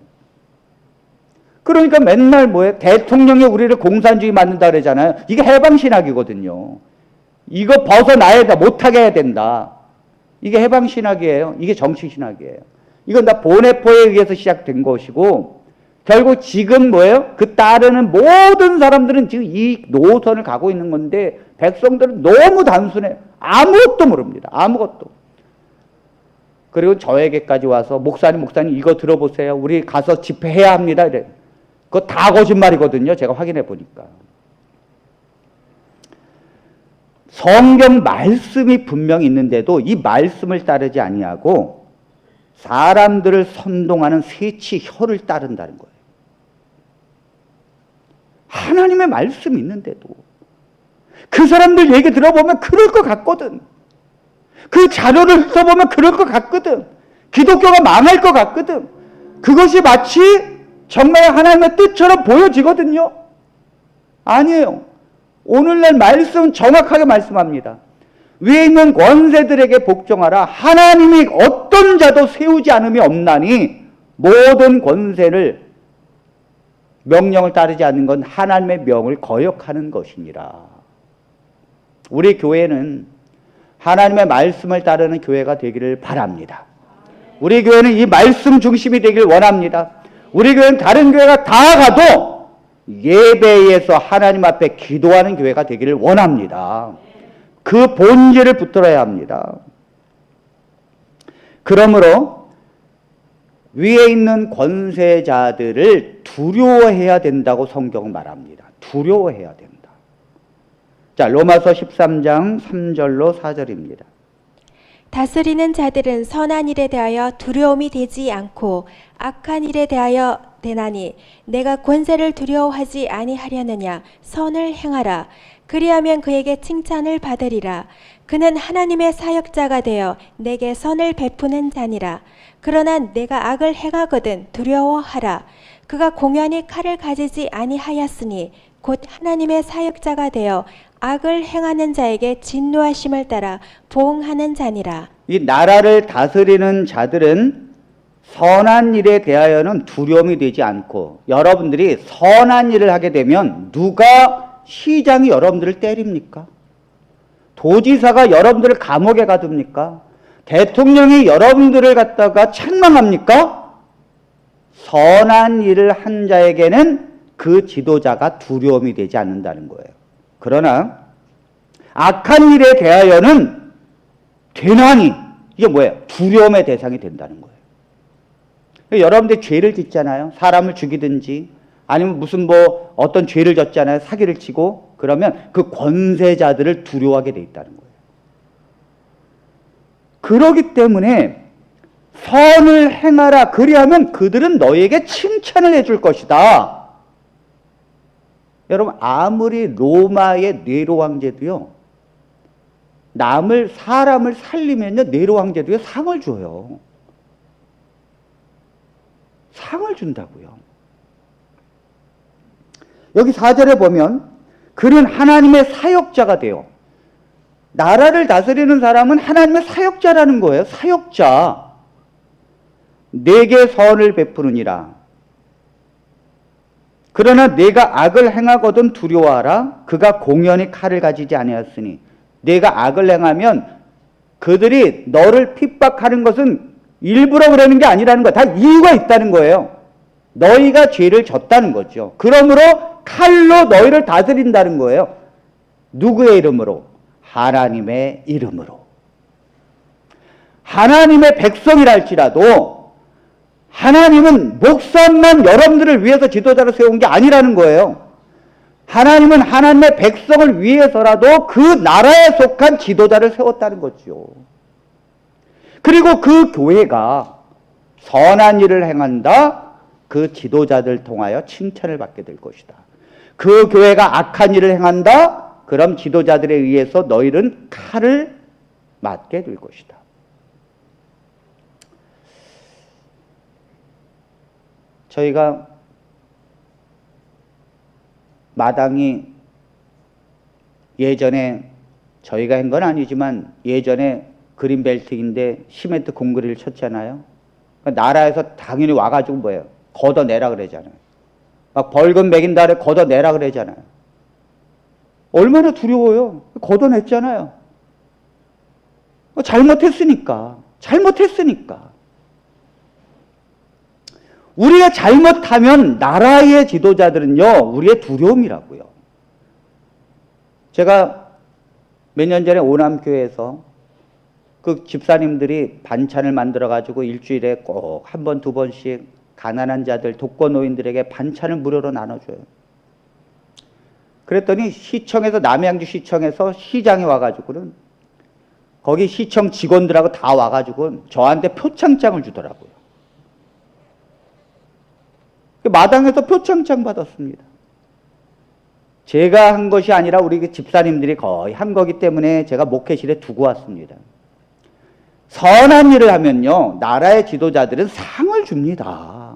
그러니까 맨날 뭐예요? 대통령이 우리를 공산주의 만든다 그러잖아요. 이게 해방 신학이거든요. 이거 벗어나야 된다. 못하게 해야 된다. 이게 해방 신학이에요. 이게 정치 신학이에요. 이건 다 보네포에 의해서 시작된 것이고, 결국 지금 뭐예요? 그 따르는 모든 사람들은 지금 이 노선을 가고 있는 건데, 백성들은 너무 단순해요. 아무것도 모릅니다. 아무것도. 그리고 저에게까지 와서 목사님 이거 들어보세요. 우리 가서 집회해야 합니다. 이래. 그거 다 거짓말이거든요. 제가 확인해 보니까. 성경 말씀이 분명히 있는데도 이 말씀을 따르지 아니하고 사람들을 선동하는 새치 혀를 따른다는 거예요. 하나님의 말씀이 있는데도 그 사람들 얘기 들어보면 그럴 것 같거든. 그 자료를 써보면 그럴 것 같거든. 기독교가 망할 것 같거든. 그것이 마치 정말 하나님의 뜻처럼 보여지거든요. 아니에요. 오늘날 말씀은 정확하게 말씀합니다. 위에 있는 권세들에게 복종하라. 하나님이 어떤 자도 세우지 않음이 없나니 모든 권세를 명령을 따르지 않는 건 하나님의 명을 거역하는 것이니라. 우리 교회는 하나님의 말씀을 따르는 교회가 되기를 바랍니다. 우리 교회는 이 말씀 중심이 되길 원합니다. 우리 교회는 다른 교회가 다 가도 예배에서 하나님 앞에 기도하는 교회가 되기를 원합니다. 그 본질을 붙들어야 합니다. 그러므로 위에 있는 권세자들을 두려워해야 된다고 성경은 말합니다. 두려워해야 된다. 자, 로마서 13장 3절로 4절입니다. 다스리는 자들은 선한 일에 대하여 두려움이 되지 않고 악한 일에 대하여 되나니 내가 권세를 두려워하지 아니하려느냐. 선을 행하라. 그리하면 그에게 칭찬을 받으리라. 그는 하나님의 사역자가 되어 내게 선을 베푸는 자니라. 그러나 내가 악을 행하거든 두려워하라. 그가 공연히 칼을 가지지 아니하였으니 곧 하나님의 사역자가 되어 악을 행하는 자에게 진노하심을 따라 보응하는 자니라. 이 나라를 다스리는 자들은 선한 일에 대하여는 두려움이 되지 않고, 여러분들이 선한 일을 하게 되면 누가 시장이 여러분들을 때립니까? 도지사가 여러분들을 감옥에 가둡니까? 대통령이 여러분들을 갖다가 책망합니까? 선한 일을 한 자에게는 그 지도자가 두려움이 되지 않는다는 거예요. 그러나 악한 일에 대하여는 되나니, 이게 뭐예요? 두려움의 대상이 된다는 거예요. 여러분들 죄를 짓잖아요. 사람을 죽이든지 아니면 무슨 뭐 어떤 죄를 졌잖아요. 사기를 치고. 그러면 그 권세자들을 두려워하게 돼 있다는 거예요. 그러기 때문에 선을 행하라. 그리하면 그들은 너에게 칭찬을 해줄 것이다. 여러분, 아무리 로마의 네로 황제도요, 사람을 살리면요, 네로 황제도요, 상을 줘요. 상을 준다고요. 여기 4절에 보면 그는 하나님의 사역자가 돼요. 나라를 다스리는 사람은 하나님의 사역자라는 거예요. 사역자. 내게 선을 베푸느니라. 그러나 내가 악을 행하거든 두려워하라. 그가 공연히 칼을 가지지 아니하였으니. 내가 악을 행하면 그들이 너를 핍박하는 것은 일부러 그러는 게 아니라는 거야. 다 이유가 있다는 거예요. 너희가 죄를 졌다는 거죠. 그러므로 칼로 너희를 다스린다는 거예요. 누구의 이름으로? 하나님의 이름으로. 하나님의 백성이랄지라도 하나님은 목사만 여러분들을 위해서 지도자로 세운 게 아니라는 거예요. 하나님은 하나님의 백성을 위해서라도 그 나라에 속한 지도자를 세웠다는 거죠. 그리고 그 교회가 선한 일을 행한다. 그 지도자들 통하여 칭찬을 받게 될 것이다. 그 교회가 악한 일을 행한다. 그럼 지도자들에 의해서 너희는 칼을 맞게 될 것이다. 저희가 마당이 예전에 저희가 한 건 아니지만 예전에 그린벨트인데 시멘트 공그리를 쳤잖아요. 그러니까 나라에서 당연히 와가지고 뭐예요? 걷어내라 그러잖아요. 막 벌금 매긴다 그래 걷어내라 그러잖아요. 얼마나 두려워요. 걷어냈잖아요. 잘못했으니까. 우리가 잘못하면 나라의 지도자들은요, 우리의 두려움이라고요. 제가 몇 년 전에 오남교회에서 그 집사님들이 반찬을 만들어가지고 일주일에 꼭 한 번, 두 번씩 가난한 자들, 독거노인들에게 반찬을 무료로 나눠줘요. 그랬더니 시청에서, 남양주 시청에서 시장에 와가지고는 거기 시청 직원들하고 다 와가지고 저한테 표창장을 주더라고요. 마당에서 표창장 받았습니다. 제가 한 것이 아니라 우리 집사님들이 거의 한 거기 때문에 제가 목회실에 두고 왔습니다. 선한 일을 하면요, 나라의 지도자들은 상을 줍니다.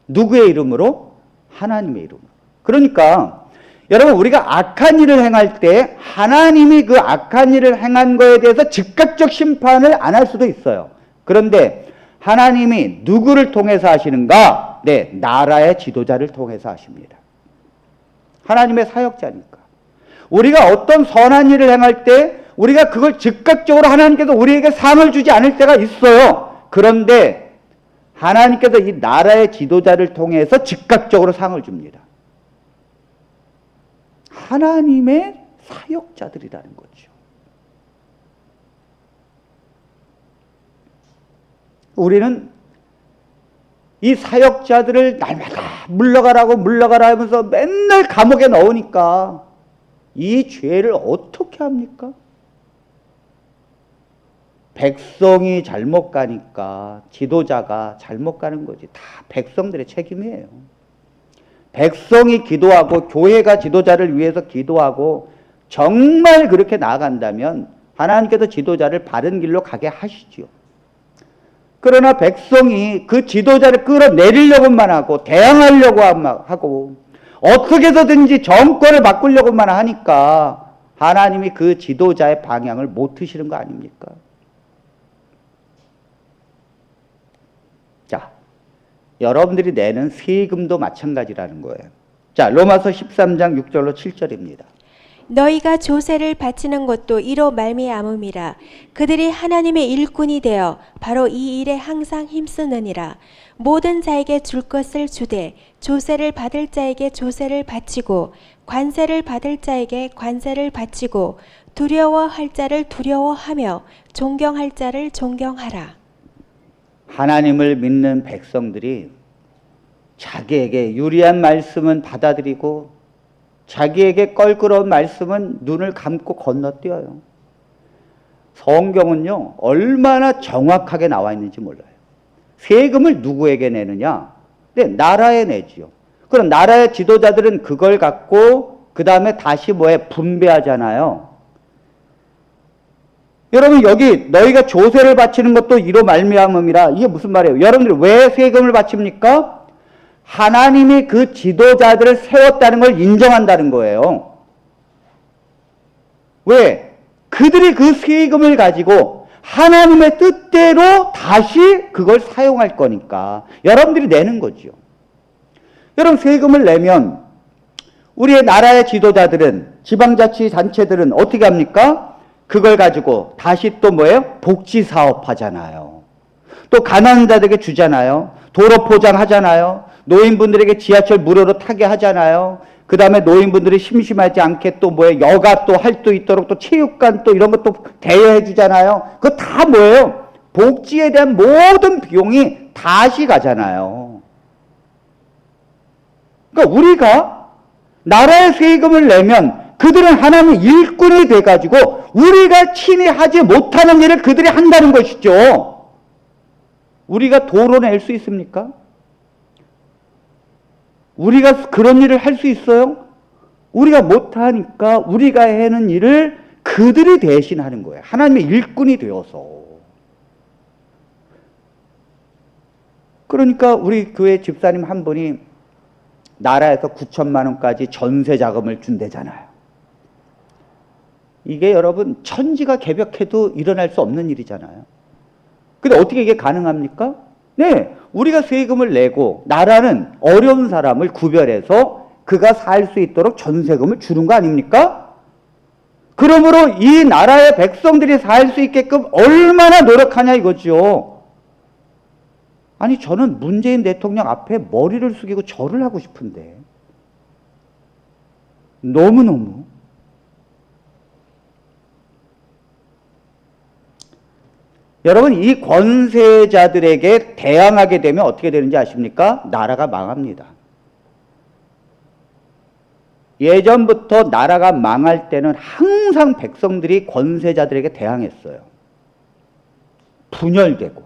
누구의 이름으로? 하나님의 이름으로. 그러니까 여러분, 우리가 악한 일을 행할 때 하나님이 그 악한 일을 행한 거에 대해서 즉각적 심판을 안 할 수도 있어요. 그런데 하나님이 누구를 통해서 하시는가? 네, 나라의 지도자를 통해서 하십니다. 하나님의 사역자니까. 우리가 어떤 선한 일을 행할 때 우리가 그걸 즉각적으로 하나님께서 우리에게 상을 주지 않을 때가 있어요. 그런데 하나님께서 이 나라의 지도자를 통해서 즉각적으로 상을 줍니다. 하나님의 사역자들이라는 거죠. 우리는 이 사역자들을 날마다 물러가라 하면서 맨날 감옥에 넣으니까 이 죄를 어떻게 합니까? 백성이 잘못 가니까 지도자가 잘못 가는 거지. 다 백성들의 책임이에요. 백성이 기도하고 교회가 지도자를 위해서 기도하고 정말 그렇게 나아간다면 하나님께서 지도자를 바른 길로 가게 하시죠. 그러나 백성이 그 지도자를 끌어내리려고만 하고 대항하려고 하고 어떻게 해서든지 정권을 바꾸려고만 하니까 하나님이 그 지도자의 방향을 못 트시는 거 아닙니까? 자, 여러분들이 내는 세금도 마찬가지라는 거예요. 자, 로마서 13장 6절로 7절입니다. 너희가 조세를 바치는 것도 이로 말미암음이라. 그들이 하나님의 일꾼이 되어 바로 이 일에 항상 힘쓰느니라. 모든 자에게 줄 것을 주되 조세를 받을 자에게 조세를 바치고 관세를 받을 자에게 관세를 바치고 두려워할 자를 두려워하며 존경할 자를 존경하라. 하나님을 믿는 백성들이 자기에게 유리한 말씀은 받아들이고 자기에게 껄끄러운 말씀은 눈을 감고 건너뛰어요. 성경은요, 얼마나 정확하게 나와 있는지 몰라요. 세금을 누구에게 내느냐? 네, 나라에 내지요. 그럼 나라의 지도자들은 그걸 갖고 그 다음에 다시 뭐에 분배하잖아요. 여러분, 여기 너희가 조세를 바치는 것도 이로 말미암음이라. 이게 무슨 말이에요? 여러분들이 왜 세금을 바칩니까? 하나님이 그 지도자들을 세웠다는 걸 인정한다는 거예요. 왜? 그들이 그 세금을 가지고 하나님의 뜻대로 다시 그걸 사용할 거니까 여러분들이 내는 거죠. 여러분, 세금을 내면 우리의 나라의 지도자들은, 지방자치단체들은 어떻게 합니까? 그걸 가지고 다시 또 뭐예요? 복지사업 하잖아요. 또 가난한 자들에게 주잖아요. 도로 포장하잖아요. 노인분들에게 지하철 무료로 타게 하잖아요. 그 다음에 노인분들이 심심하지 않게 또 뭐예요? 여가 또 할 수 있도록 또 체육관 또 이런 것도 대여해 주잖아요. 그거 다 뭐예요? 복지에 대한 모든 비용이 다시 가잖아요. 그러니까 우리가 나라의 세금을 내면 그들은 하나님의 일꾼이 돼가지고 우리가 친히 하지 못하는 일을 그들이 한다는 것이죠. 우리가 도로 낼 수 있습니까? 우리가 그런 일을 할 수 있어요? 우리가 못하니까 우리가 하는 일을 그들이 대신하는 거예요. 하나님의 일꾼이 되어서. 그러니까 우리 교회 집사님 한 분이 나라에서 9천만 원까지 전세 자금을 준대잖아요. 이게 여러분 천지가 개벽해도 일어날 수 없는 일이잖아요. 근데 어떻게 이게 가능합니까? 네, 우리가 세금을 내고 나라는 어려운 사람을 구별해서 그가 살 수 있도록 전세금을 주는 거 아닙니까? 그러므로 이 나라의 백성들이 살 수 있게끔 얼마나 노력하냐 이거죠. 아니, 저는 문재인 대통령 앞에 머리를 숙이고 절을 하고 싶은데 너무너무. 여러분, 이 권세자들에게 대항하게 되면 어떻게 되는지 아십니까? 나라가 망합니다. 예전부터 나라가 망할 때는 항상 백성들이 권세자들에게 대항했어요. 분열되고.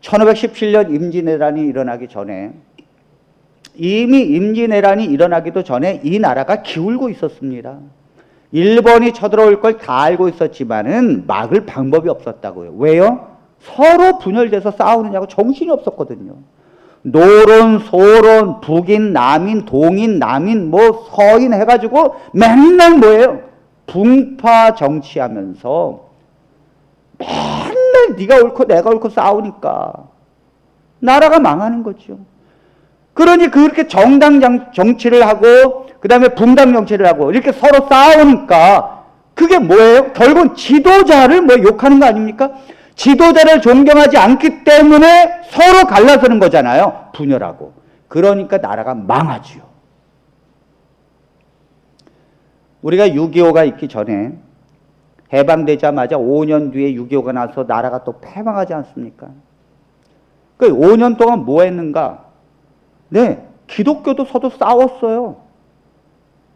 1517년 임진왜란이 일어나기 전에, 이미 임진왜란이 일어나기도 전에 이 나라가 기울고 있었습니다. 일본이 쳐들어올 걸 다 알고 있었지만은 막을 방법이 없었다고요. 왜요? 서로 분열돼서 싸우느냐고 정신이 없었거든요. 노론, 소론, 북인, 남인, 동인, 남인, 뭐 서인 해가지고 맨날 뭐예요? 분파 정치하면서 맨날 네가 옳고 내가 옳고 싸우니까 나라가 망하는 거죠. 그러니 그렇게 정당 정치를 하고 그 다음에 분당 정치를 하고 이렇게 서로 싸우니까 그게 뭐예요? 결국은 지도자를 뭐 욕하는 거 아닙니까? 지도자를 존경하지 않기 때문에 서로 갈라서는 거잖아요. 분열하고. 그러니까 나라가 망하지요. 우리가 6.25가 있기 전에 해방되자마자 5년 뒤에 6.25가 나서 나라가 또 패망하지 않습니까? 그 5년 동안 뭐 했는가? 네, 기독교도 서로 싸웠어요.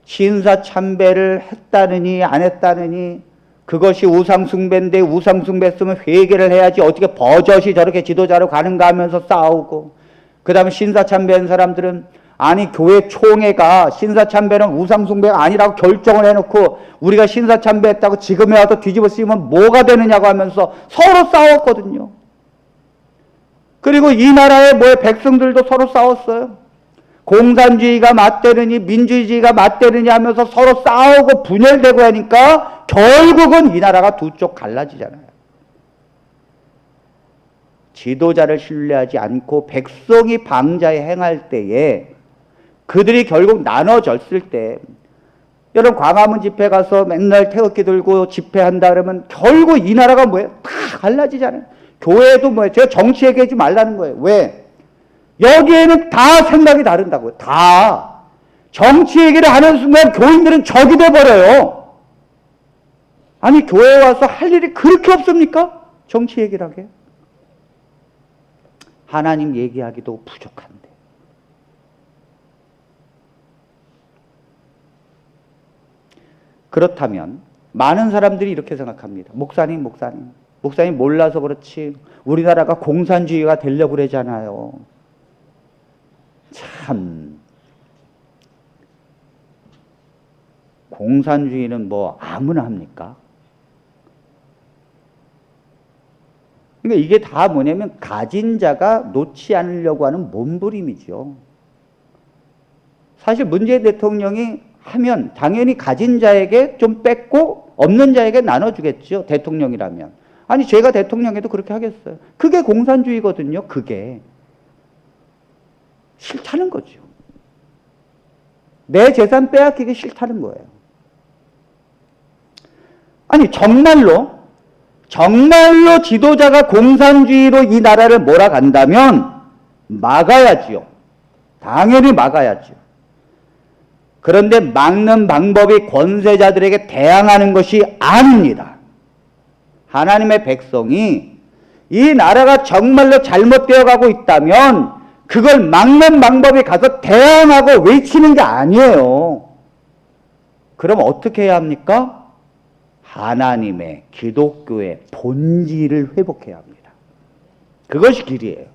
신사참배를 했다느니 안 했다느니, 그것이 우상숭배인데 우상숭배 했으면 회개를 해야지 어떻게 버젓이 저렇게 지도자로 가는가 하면서 싸우고, 그 다음에 신사참배한 사람들은 아니 교회 총회가 신사참배는 우상숭배가 아니라고 결정을 해놓고 우리가 신사참배했다고 지금에 와도 뒤집어 쓰면 뭐가 되느냐고 하면서 서로 싸웠거든요. 그리고 이 나라의 백성들도 서로 싸웠어요. 공산주의가 맞대느니 민주주의가 맞대느니 하면서 서로 싸우고 분열되고 하니까 결국은 이 나라가 두 쪽 갈라지잖아요. 지도자를 신뢰하지 않고 백성이 방자에 행할 때에 그들이 결국 나눠졌을 때, 여러분 광화문 집회 가서 맨날 태극기 들고 집회한다 그러면 결국 이 나라가 뭐예요? 다 갈라지잖아요. 교회도 뭐예요? 제가 정치 얘기하지 말라는 거예요. 왜? 여기에는 다 생각이 다른다고요. 다. 정치 얘기를 하는 순간 교인들은 적이 돼버려요. 아니 교회에 와서 할 일이 그렇게 없습니까? 정치 얘기를 하게. 하나님 얘기하기도 부족한데. 그렇다면 많은 사람들이 이렇게 생각합니다. 목사님 몰라서 그렇지 우리나라가 공산주의가 되려고 그러잖아요. 참, 공산주의는 뭐 아무나 합니까? 그러니까 이게 다 뭐냐면 가진 자가 놓지 않으려고 하는 몸부림이죠. 사실 문재인 대통령이 하면 당연히 가진 자에게 좀 뺏고 없는 자에게 나눠주겠죠. 대통령이라면. 아니 제가 대통령에도 그렇게 하겠어요. 그게 공산주의거든요. 그게. 싫다는 거죠. 내 재산 빼앗기기 싫다는 거예요. 아니 정말로 지도자가 공산주의로 이 나라를 몰아간다면 막아야지요. 당연히 막아야죠. 그런데 막는 방법이 권세자들에게 대항하는 것이 아닙니다. 하나님의 백성이 이 나라가 정말로 잘못되어 가고 있다면 그걸 막는 방법이 가서 대항하고 외치는 게 아니에요. 그럼 어떻게 해야 합니까? 하나님의 기독교의 본질을 회복해야 합니다. 그것이 길이에요.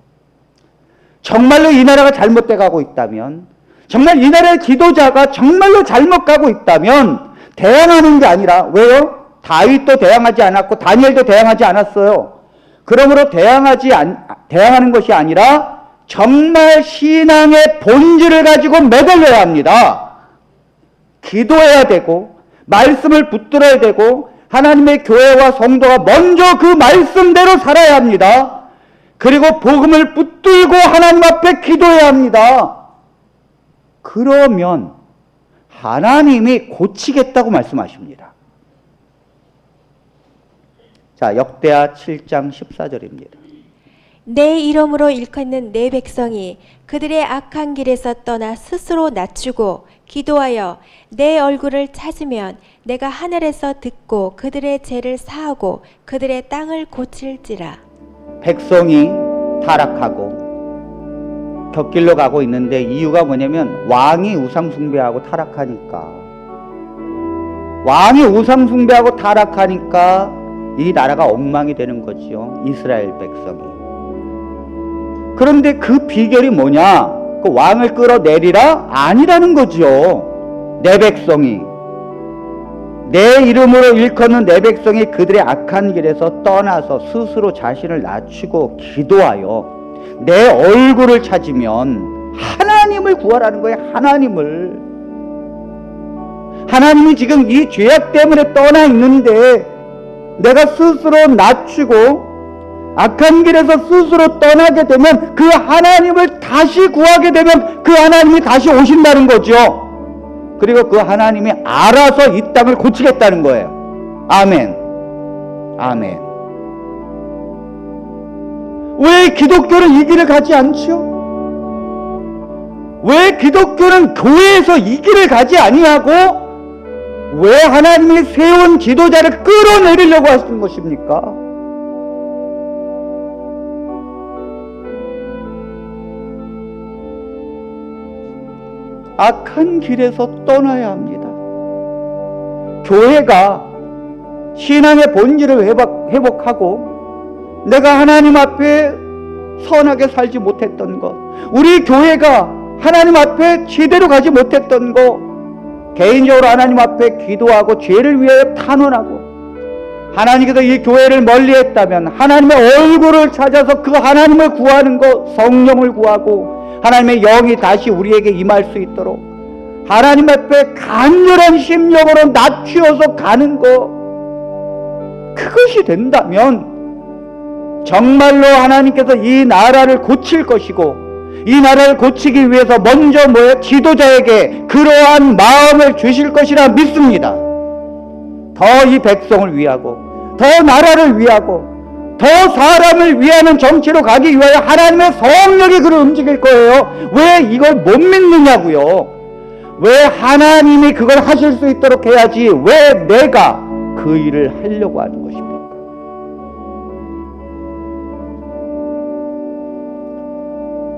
정말로 이 나라가 잘못되어 가고 있다면, 정말 이 나라의 지도자가 정말로 잘못 가고 있다면 대항하는 게 아니라, 왜요? 다윗도 대항하지 않았고 다니엘도 대항하지 않았어요. 그러므로 대항하는 것이 아니라 정말 신앙의 본질을 가지고 매달려야 합니다. 기도해야 되고 말씀을 붙들어야 되고 하나님의 교회와 성도가 먼저 그 말씀대로 살아야 합니다. 그리고 복음을 붙들고 하나님 앞에 기도해야 합니다. 그러면 하나님이 고치겠다고 말씀하십니다. 자, 역대하 7장 14절입니다. 내 이름으로 일컫는 내 백성이 그들의 악한 길에서 떠나 스스로 낮추고 기도하여 내 얼굴을 찾으면 내가 하늘에서 듣고 그들의 죄를 사하고 그들의 땅을 고칠지라. 백성이 타락하고 곁길로 가고 있는데 이유가 뭐냐면 왕이 우상숭배하고 타락하니까. 왕이 우상숭배하고 타락하니까 이 나라가 엉망이 되는 거죠. 이스라엘 백성이. 그런데 그 비결이 뭐냐? 그 왕을 끌어내리라? 아니라는 거죠. 내 백성이. 내 이름으로 일컫는 내 백성이 그들의 악한 길에서 떠나서 스스로 자신을 낮추고 기도하여 내 얼굴을 찾으면 하나님을 구하라는 거예요. 하나님이 지금 이 죄악 때문에 떠나 있는데 내가 스스로 낮추고 악한 길에서 스스로 떠나게 되면 그 하나님을 다시 구하게 되면 그 하나님이 다시 오신다는 거죠. 그리고 그 하나님이 알아서 이 땅을 고치겠다는 거예요. 아멘. 아멘. 왜 기독교는 이 길을 가지 않죠? 왜 기독교는 교회에서 이 길을 가지 아니하고 왜 하나님이 세운 지도자를 끌어내리려고 하시는 것입니까? 악한 길에서 떠나야 합니다. 교회가 신앙의 본질을 회복하고 내가 하나님 앞에 선하게 살지 못했던 것, 우리 교회가 하나님 앞에 제대로 가지 못했던 것, 개인적으로 하나님 앞에 기도하고 죄를 위하여 탄원하고 하나님께서 이 교회를 멀리했다면 하나님의 얼굴을 찾아서 그 하나님을 구하는 것, 성령을 구하고 하나님의 영이 다시 우리에게 임할 수 있도록 하나님 앞에 간절한 심령으로 낮추어서 가는 것, 그것이 된다면 정말로 하나님께서 이 나라를 고칠 것이고, 이 나라를 고치기 위해서 먼저 지도자에게 그러한 마음을 주실 것이라 믿습니다. 더 이 백성을 위하고, 더 나라를 위하고, 더 사람을 위하는 정치로 가기 위하여 하나님의 성령이 그를 움직일 거예요. 왜 이걸 못 믿느냐고요. 왜 하나님이 그걸 하실 수 있도록 해야지 왜 내가 그 일을 하려고 하는 것입니까?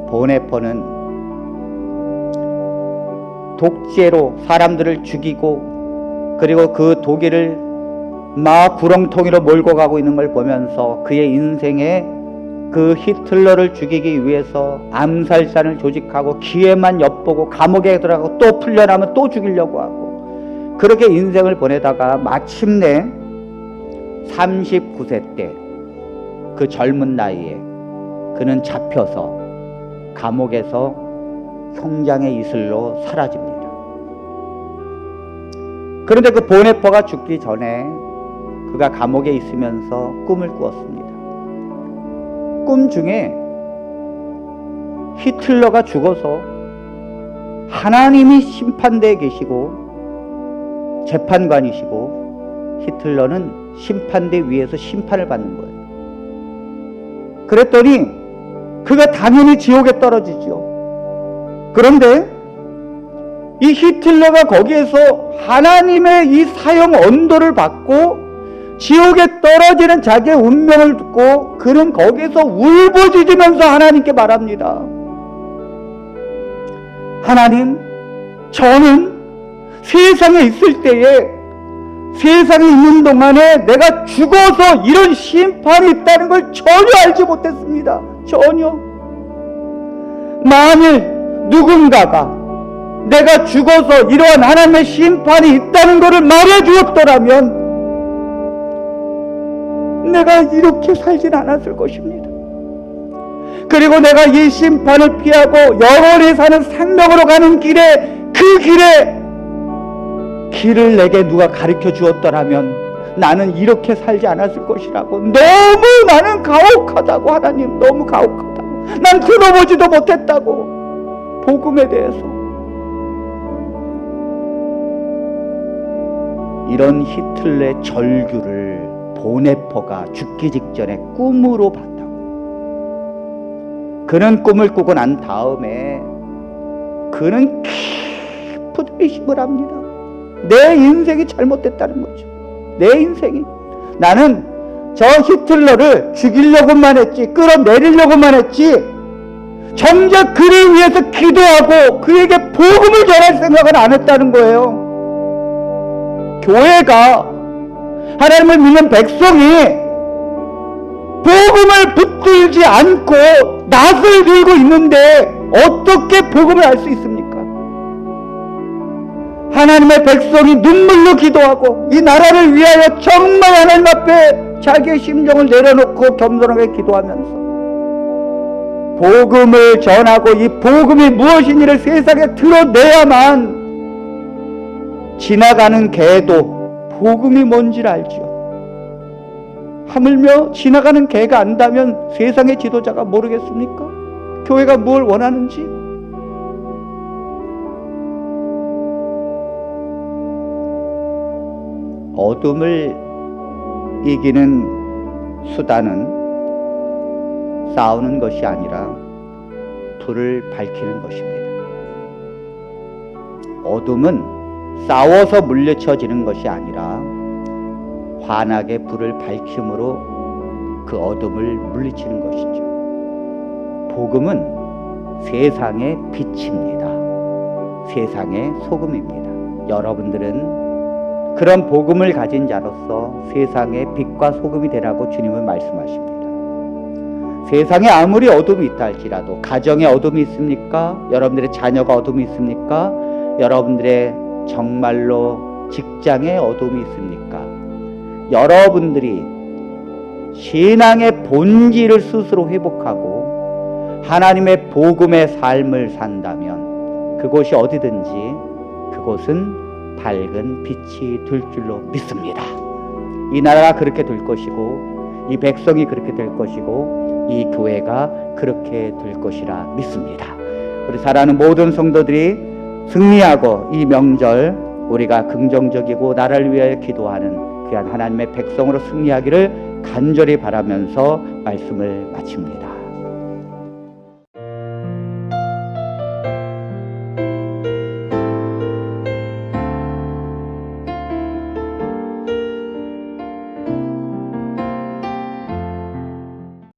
보네퍼는 독재로 사람들을 죽이고 그리고 그 독일을 막 구렁텅이로 몰고 가고 있는 걸 보면서 그의 인생에 그 히틀러를 죽이기 위해서 암살단을 조직하고 기회만 엿보고 감옥에 들어가고 또 풀려나면 또 죽이려고 하고 그렇게 인생을 보내다가 마침내 39세 때 그 젊은 나이에 그는 잡혀서 감옥에서 형장의 이슬로 사라집니다. 그런데 그 보네퍼가 죽기 전에 그가 감옥에 있으면서 꿈을 꾸었습니다. 꿈 중에 히틀러가 죽어서 하나님이 심판대에 계시고 재판관이시고 히틀러는 심판대 위에서 심판을 받는 거예요. 그랬더니 그가 당연히 지옥에 떨어지죠. 그런데 이 히틀러가 거기에서 하나님의 이 사형 언도를 받고 지옥에 떨어지는 자기의 운명을 듣고 그는 거기에서 울부짖으면서 하나님께 말합니다. 하나님, 저는 세상에 있을 때에 세상에 있는 동안에 내가 죽어서 이런 심판이 있다는 걸 전혀 알지 못했습니다. 전혀. 만일 누군가가 내가 죽어서 이러한 하나님의 심판이 있다는 것을 말해주었더라면 내가 이렇게 살진 않았을 것입니다. 그리고 내가 이 심판을 피하고 영원히 사는 생명으로 가는 길에 그 길을 내게 누가 가르쳐 주었더라면 나는 이렇게 살지 않았을 것이라고. 너무 나는 가혹하다고. 하나님, 너무 가혹하다고. 난 들어보지도 못했다고. 복음에 대해서. 이런 히틀러의 절규를 보네퍼가 죽기 직전에 꿈으로 봤다고. 그는 꿈을 꾸고 난 다음에 그는 깊은 의심을 합니다. 내 인생이 잘못됐다는 거죠. 내 인생이. 나는 저 히틀러를 죽이려고만 했지, 끌어내리려고만 했지, 정작 그를 위해서 기도하고 그에게 복음을 전할 생각은 안 했다는 거예요. 교회가, 하나님을 믿는 백성이 복음을 붙들지 않고 낯을 들고 있는데 어떻게 복음을 알 수 있습니까? 하나님의 백성이 눈물로 기도하고 이 나라를 위하여 정말 하나님 앞에 자기의 심정을 내려놓고 겸손하게 기도하면서 복음을 전하고 이 복음이 무엇인지를 세상에 드러내야만 지나가는 개도 복음이 뭔지를 알죠. 하물며 지나가는 개가 안다면 세상의 지도자가 모르겠습니까? 교회가 무엇을 원하는지. 어둠을 이기는 수단은 싸우는 것이 아니라 불을 밝히는 것입니다. 어둠은 싸워서 물리쳐지는 것이 아니라 환하게 불을 밝힘으로 그 어둠을 물리치는 것이죠. 복음은 세상의 빛입니다. 세상의 소금입니다. 여러분들은 그런 복음을 가진 자로서 세상의 빛과 소금이 되라고 주님은 말씀하십니다. 세상에 아무리 어둠이 있다 할지라도 가정에 어둠이 있습니까? 여러분들의 자녀가 어둠이 있습니까? 여러분들의 정말로 직장에 어둠이 있습니까? 여러분들이 신앙의 본질을 스스로 회복하고 하나님의 복음의 삶을 산다면 그곳이 어디든지 그곳은 밝은 빛이 될 줄로 믿습니다. 이 나라가 그렇게 될 것이고 이 백성이 그렇게 될 것이고 이 교회가 그렇게 될 것이라 믿습니다. 우리 사랑하는 모든 성도들이 승리하고 이 명절 우리가 긍정적이고 나라를 위하여 기도하는 귀한 하나님의 백성으로 승리하기를 간절히 바라면서 말씀을 마칩니다.